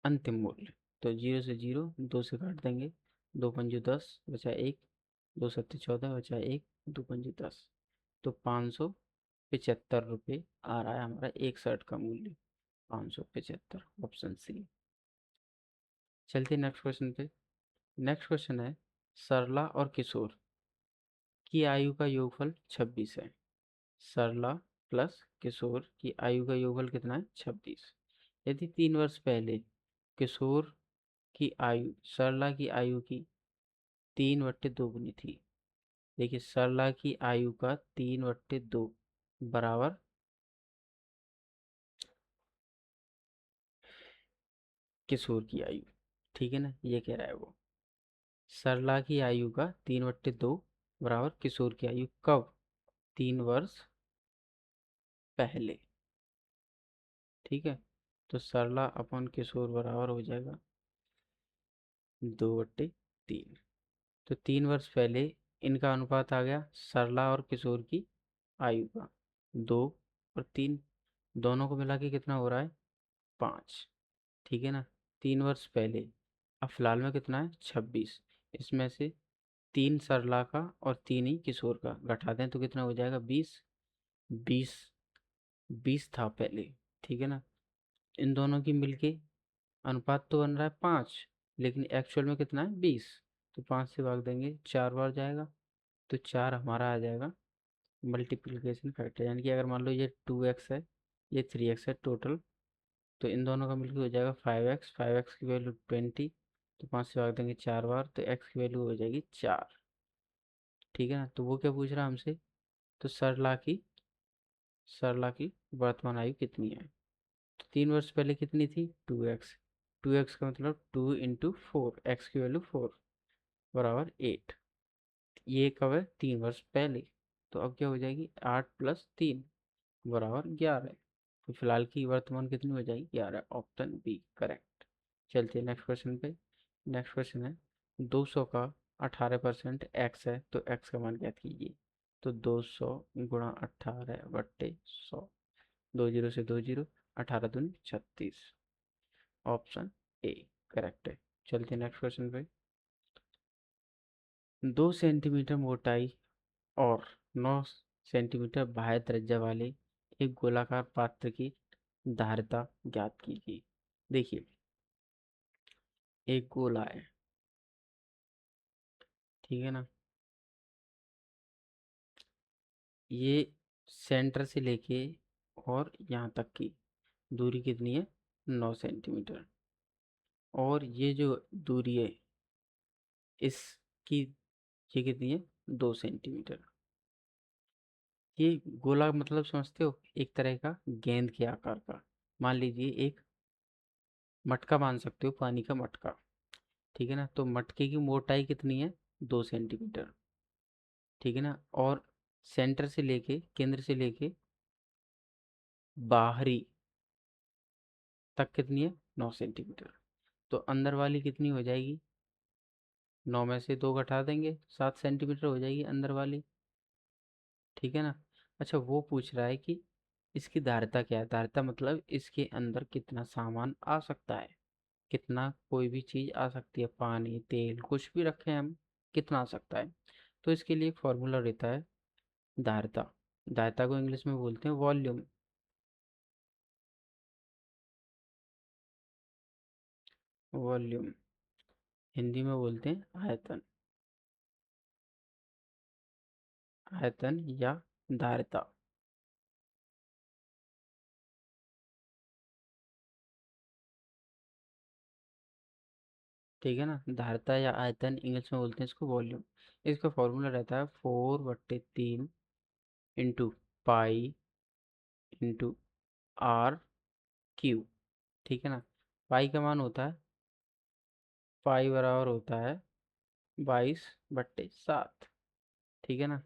अंतिम मूल्य। तो 0 से 0, 2 से काट देंगे, 2 पंजे 10, बचा एक, 2 सत्ते 14, बचा एक, 2 पंजे 10। तो 575 रुपये आ रहा है हमारा एक शर्ट का मूल्य, 575, ऑप्शन सी। चलते नेक्स्ट क्वेश्चन पे। नेक्स्ट क्वेश्चन है, सरला और किशोर की आयु का योगफल 26 है। सरला प्लस किशोर की आयु का योगफल कितना है, 26। यदि 3 वर्ष पहले किशोर की आयु सरला की आयु की 3/2 गुनी थी। देखिए सरला की आयु का 3/2 बराबर किशोर की आयु, ठीक है ना, ये कह रहा है वो। सरला की आयु का 3/2 बराबर किशोर की आयु, कब, 3 वर्ष पहले। ठीक है, तो सरला अपन किशोर बराबर हो जाएगा 2/3। तो 3 वर्ष पहले इनका अनुपात आ गया सरला और किशोर की आयु का, 2 और 3, दोनों को मिला के कितना हो रहा है, 5। ठीक है ना, 3 वर्ष पहले। अब फिलहाल में कितना है, 26। इसमें से 3 सरला का और 3 ही किशोर का घटा दें तो कितना हो जाएगा, 20। 20 20 था पहले, ठीक है ना। इन दोनों की मिलके अनुपात तो बन रहा है 5, लेकिन एक्चुअल में कितना है, 20। तो 5 से भाग देंगे 4 बार जाएगा, तो 4 हमारा आ जाएगा मल्टीप्लिकेशन फैक्टर। यानी कि अगर मान लो ये 2x है, ये 3x है टोटल, तो इन दोनों का मिलकर हो जाएगा 5x। 5x की वैल्यू 20, तो 5 से भाग देंगे 4 बार, तो x की वैल्यू हो जाएगी 4। ठीक है ना, तो वो क्या पूछ रहा है हमसे, तो सरला की वर्तमान आयु कितनी है। तो 3 वर्ष पहले कितनी थी, 2x। 2x का मतलब 2 × 4, x की वैल्यू 4 बराबर 8। ये कब है, 3 वर्ष पहले। तो अब क्या हो जाएगी, 8 + 3 बराबर 11। तो फिलहाल की वर्तमान कितनी हो जाएगी, 11, ऑप्शन बी करेक्ट। चलते हैं नेक्स्ट क्वेश्चन पे। नेक्स्ट क्वेश्चन है, 200 का 18% x है, तो x का मान ज्ञात कीजिए। तो 200 गुणा 18/100, 2 0 से 2 0, 18 दूनी 36, ऑप्शन ए करेक्ट है। चलते हैं नेक्स्ट क्वेश्चन पे। 2 सेंटीमीटर मोटाई और 9 सेंटीमीटर बाह्य त्रिज्या वाले एक गोलाकार पात्र की धारिता ज्ञात कीजिए। देखिए एक गोला है, ठीक है ना, ये सेंटर से लेके और यहाँ तक की दूरी कितनी है, 9 सेंटीमीटर। और ये जो दूरी है इसकी, ये कितनी है, 2 सेंटीमीटर। ये गोला मतलब समझते हो, एक तरह का गेंद के आकार का। मान लीजिए एक मटका, मान सकते हो पानी का मटका, ठीक है ना। तो मटके की मोटाई कितनी है, 2 सेंटीमीटर, ठीक है ना। और सेंटर से लेके, केंद्र से लेके बाहरी तक कितनी है, 9 सेंटीमीटर। तो अंदर वाली कितनी हो जाएगी, 9 में से 2 घटा देंगे, 7 सेंटीमीटर हो जाएगी अंदर वाली, ठीक है ना। अच्छा वो पूछ रहा है कि इसकी धारिता क्या है, धारिता मतलब इसके अंदर कितना सामान आ सकता है, कितना कोई भी चीज़ आ सकती है, पानी तेल कुछ भी रखें हम, कितना आ सकता है। तो इसके लिए एक फॉर्मूला रहता है धारिता। धारिता को इंग्लिश में बोलते हैं वॉल्यूम। वॉल्यूम, हिंदी में बोलते हैं आयतन, आयतन या धारिता। ठीक है ना, धारिता या आयतन इंग्लिश में बोलते हैं इसको वॉल्यूम। इसका फॉर्मूला रहता है 4/3 into pi into R cube. ठीक है ना, पाई का मान होता है, पाई बराबर होता है 22/7। ठीक है ना,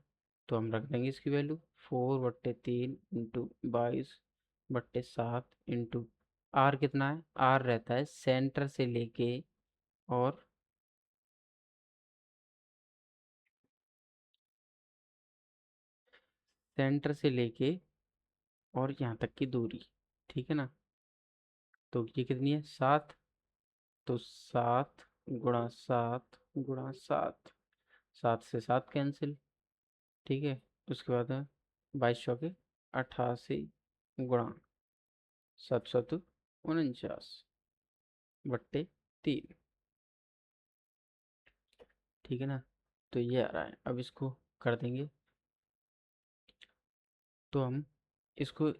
तो हम रख देंगे इसकी वैल्यू 4/3 इंटू 22/7 इंटू आर कितना है, आर रहता है सेंटर से लेके और सेंटर से लेके और यहाँ तक की दूरी। ठीक है ना, तो ये कितनी है 7, तो 7 गुणा 7 गुणा 7, 7 से 7 कैंसिल। ठीक है, उसके बाद है 22×88 गुणा 7×7=49/3। ठीक है ना, तो ये आ रहा है। अब इसको कर देंगे, तो हम इसको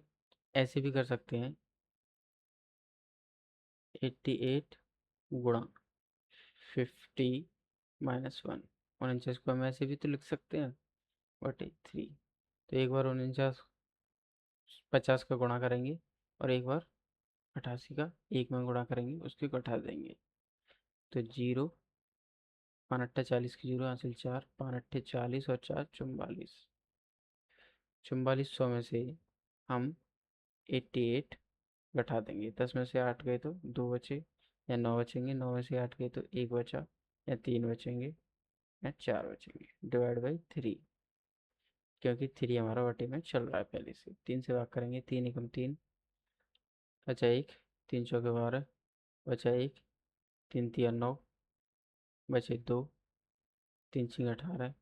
ऐसे भी कर सकते हैं, 88 गुणा 50-1, 49 को हम ऐसे भी तो लिख सकते हैं 3। तो एक बार 49 50 का गुणा करेंगे और एक बार 88 का 1 में गुणा करेंगे, उसको घटा देंगे। तो 0, 5×8 = 40 की 0 हासिल 4, 5×8 = 40 और 4 = 44। 4400 में से हम 88 घटा देंगे, 10 में से 8 गए तो 2 बचे, या 9 बचेंगे, 9 में से 8 गए तो 1 बचा, या 3 बचेंगे, या 4 बचेंगे, डिवाइड बाई 3। क्योंकि 3 हमारा बटे में चल रहा है पहले से। 3 से भाग करेंगे, 3×3 बचा 1, 3×4 = 12, बचा 1, 3×3 = 9, बचे 2, 3×6 = 18,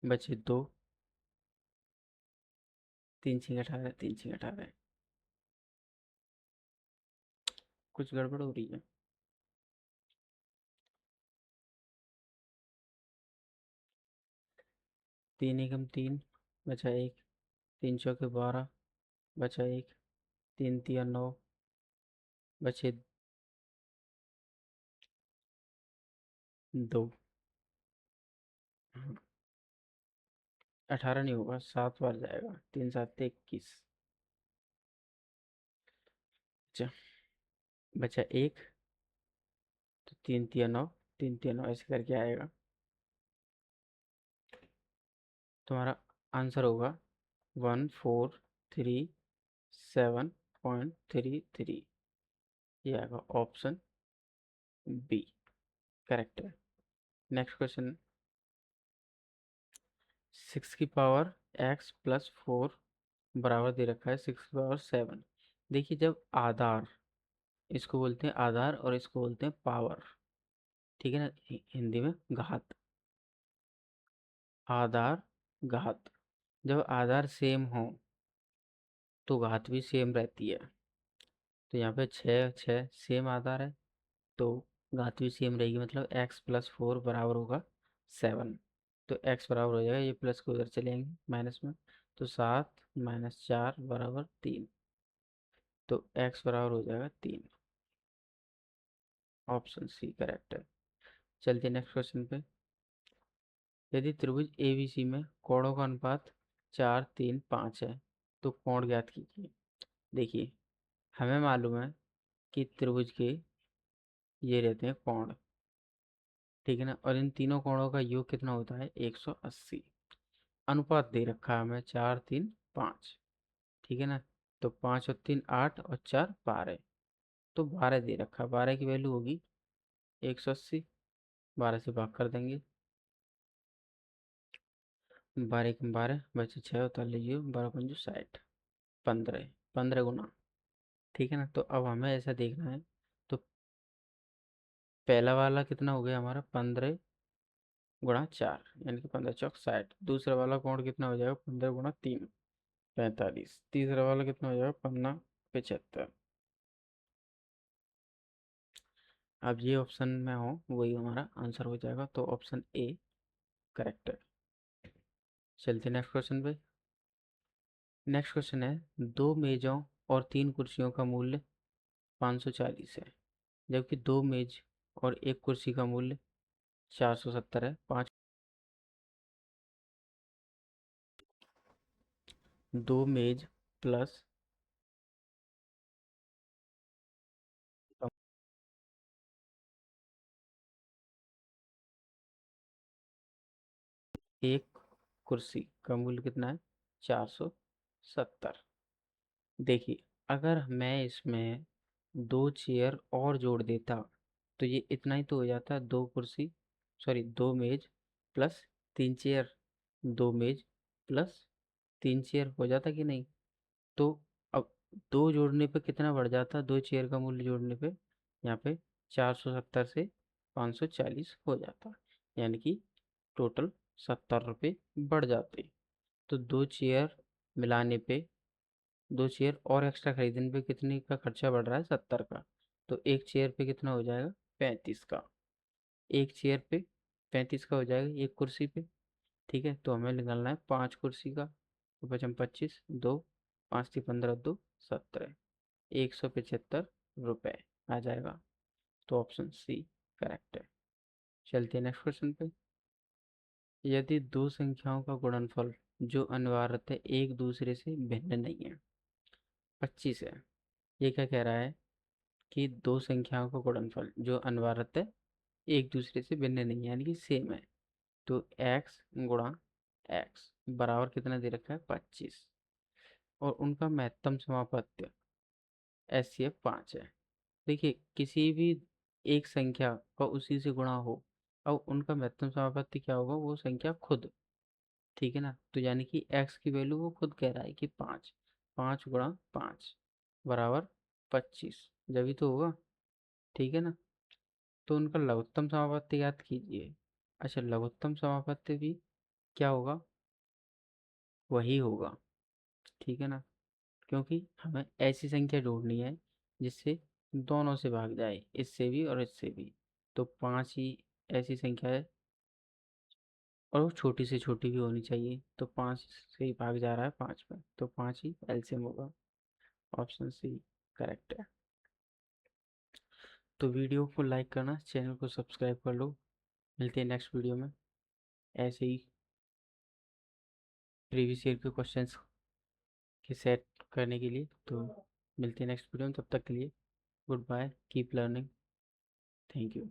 बचे 2, 3×6 = 18, 3×6 = 18। कुछ गड़बड़ हो रही है। 3×3 बचा 1, 3×4 = 12, बचा 1, 3×3 = 9, बचे 2। 18 नहीं होगा, 7 बार जाएगा, 3×7 = 21। अच्छा, बचा 1, तो 3×3 = 9, 3×3 = 9 ऐसे करके आएगा। तुम्हारा आंसर होगा 1437.33। ये आएगा ऑप्शन बी, करेक्ट है। नेक्स्ट क्वेश्चन, 6 की पावर x + 4 बराबर दे रखा है 6 की पावर 7। देखिए, जब आधार, इसको बोलते हैं आधार और इसको बोलते हैं पावर। ठीक है ना, हिंदी में घात, आधार घात। जब आधार सेम हो तो घात भी सेम रहती है। तो यहाँ पे 6 6 सेम आधार है, तो घात भी सेम रहेगी, मतलब x + 4 बराबर होगा 7। तो x बराबर हो जाएगा, ये प्लस को उधर चलेंगे माइनस में, तो 7 - 4 = 3। तो x बराबर हो जाएगा 3। ऑप्शन सी करेक्ट है। चलते नेक्स्ट क्वेश्चन पे। यदि त्रिभुज ABC में कोणों का अनुपात 4 3 5 है, तो कोण ज्ञात कीजिए। देखिए, हमें मालूम है कि त्रिभुज के ये रहते हैं कोण। ठीक है ना, और इन तीनों कोणों का योग कितना होता है 180। अनुपात दे रखा है हमें 4 3 5। ठीक है ना, तो 5 और 3 8 और 4 12, तो 12 दे रखा है, 12 की वैल्यू होगी 180। 12 से भाग कर देंगे, 12 × 12 बचे 6, उतार लीजिए, 12×5 = 60, 15, 15 गुना। ठीक है ना, तो अब हमें ऐसा देखना है, तो पहला वाला कितना हो गया हमारा 15 × 4, यानी कि 15×4 = 60। दूसरा वाला कोण कितना हो जाएगा 15 × 3 = 45। तीसरा वाला कितना हो जाएगा 15 × 75। अब ये ऑप्शन में हो वही हमारा आंसर हो जाएगा, तो ऑप्शन ए करेक्ट है। चलते नेक्स्ट क्वेश्चन पे। नेक्स्ट क्वेश्चन है, दो मेजों और तीन कुर्सियों का मूल्य 540 है, जबकि दो मेज और एक कुर्सी का मूल्य 470 है। पाँच, दो मेज प्लस एक कुर्सी का मूल्य कितना है? 470। देखिए, अगर मैं इसमें दो चेयर और जोड़ देता तो ये इतना ही तो हो जाता, दो कुर्सी, सॉरी दो मेज प्लस तीन चेयर, दो मेज प्लस तीन चेयर हो जाता कि नहीं? तो अब दो जोड़ने पे कितना बढ़ जाता, दो चेयर का मूल्य जोड़ने पे यहाँ पे 470 से 540 हो जाता, यानी कि टोटल 70 रुपये बढ़ जाते। तो दो चेयर मिलाने पे, दो चेयर और एक्स्ट्रा खरीदने पे कितने का खर्चा बढ़ रहा है? 70 का। तो एक चेयर पे कितना हो जाएगा? 35 का। एक चेयर पे 35 का हो जाएगा, एक कुर्सी पे। ठीक है, तो हमें निकालना है पाँच कुर्सी का, तो पचम 25, दो, पाँच थी 15, दो 17, 175 रुपये आ जाएगा। तो ऑप्शन सी करेक्ट है। चलते हैं नेक्स्ट क्वेश्चन पे। यदि दो संख्याओं का गुणनफल जो अनिवार्यतः एक दूसरे से भिन्न नहीं है 25 है, ये क्या कह रहा है कि दो संख्याओं का गुणनफल जो अनिवार्यतः एक दूसरे से भिन्न नहीं है यानी कि सेम है, तो x गुणा x बराबर कितना दे रखा है? 25। और उनका महत्तम समापत्य HCF 5 है। देखिए, किसी भी एक संख्या का उसी से गुणा हो, अब उनका महत्तम समापत्ति क्या होगा? वो संख्या खुद। ठीक है ना, तो यानी कि x की वैल्यू वो खुद कह रहा है कि 5, 5 गुणा 5 बराबर 25, जब भी तो होगा। ठीक है ना, तो उनका लघुत्तम समापत्ति याद कीजिए। अच्छा, लघुत्तम समापत्ति भी क्या होगा? वही होगा। ठीक है ना, क्योंकि हमें ऐसी संख्या जोड़नी है जिससे दोनों से भाग जाए, इससे भी और इससे भी। तो पाँच ही ऐसी संख्या है, और वो छोटी से छोटी भी होनी चाहिए, तो पाँच से ही भाग जा रहा है पाँच में, तो पाँच ही एलसीएम होगा। ऑप्शन सी करेक्ट है। तो वीडियो को लाइक करना, चैनल को सब्सक्राइब कर लो। मिलते हैं नेक्स्ट वीडियो में ऐसे ही प्रीवियस ईयर के क्वेश्चंस के सेट करने के लिए। तो मिलते हैं नेक्स्ट वीडियो में, तब तक के लिए good bye, keep learning, thank you.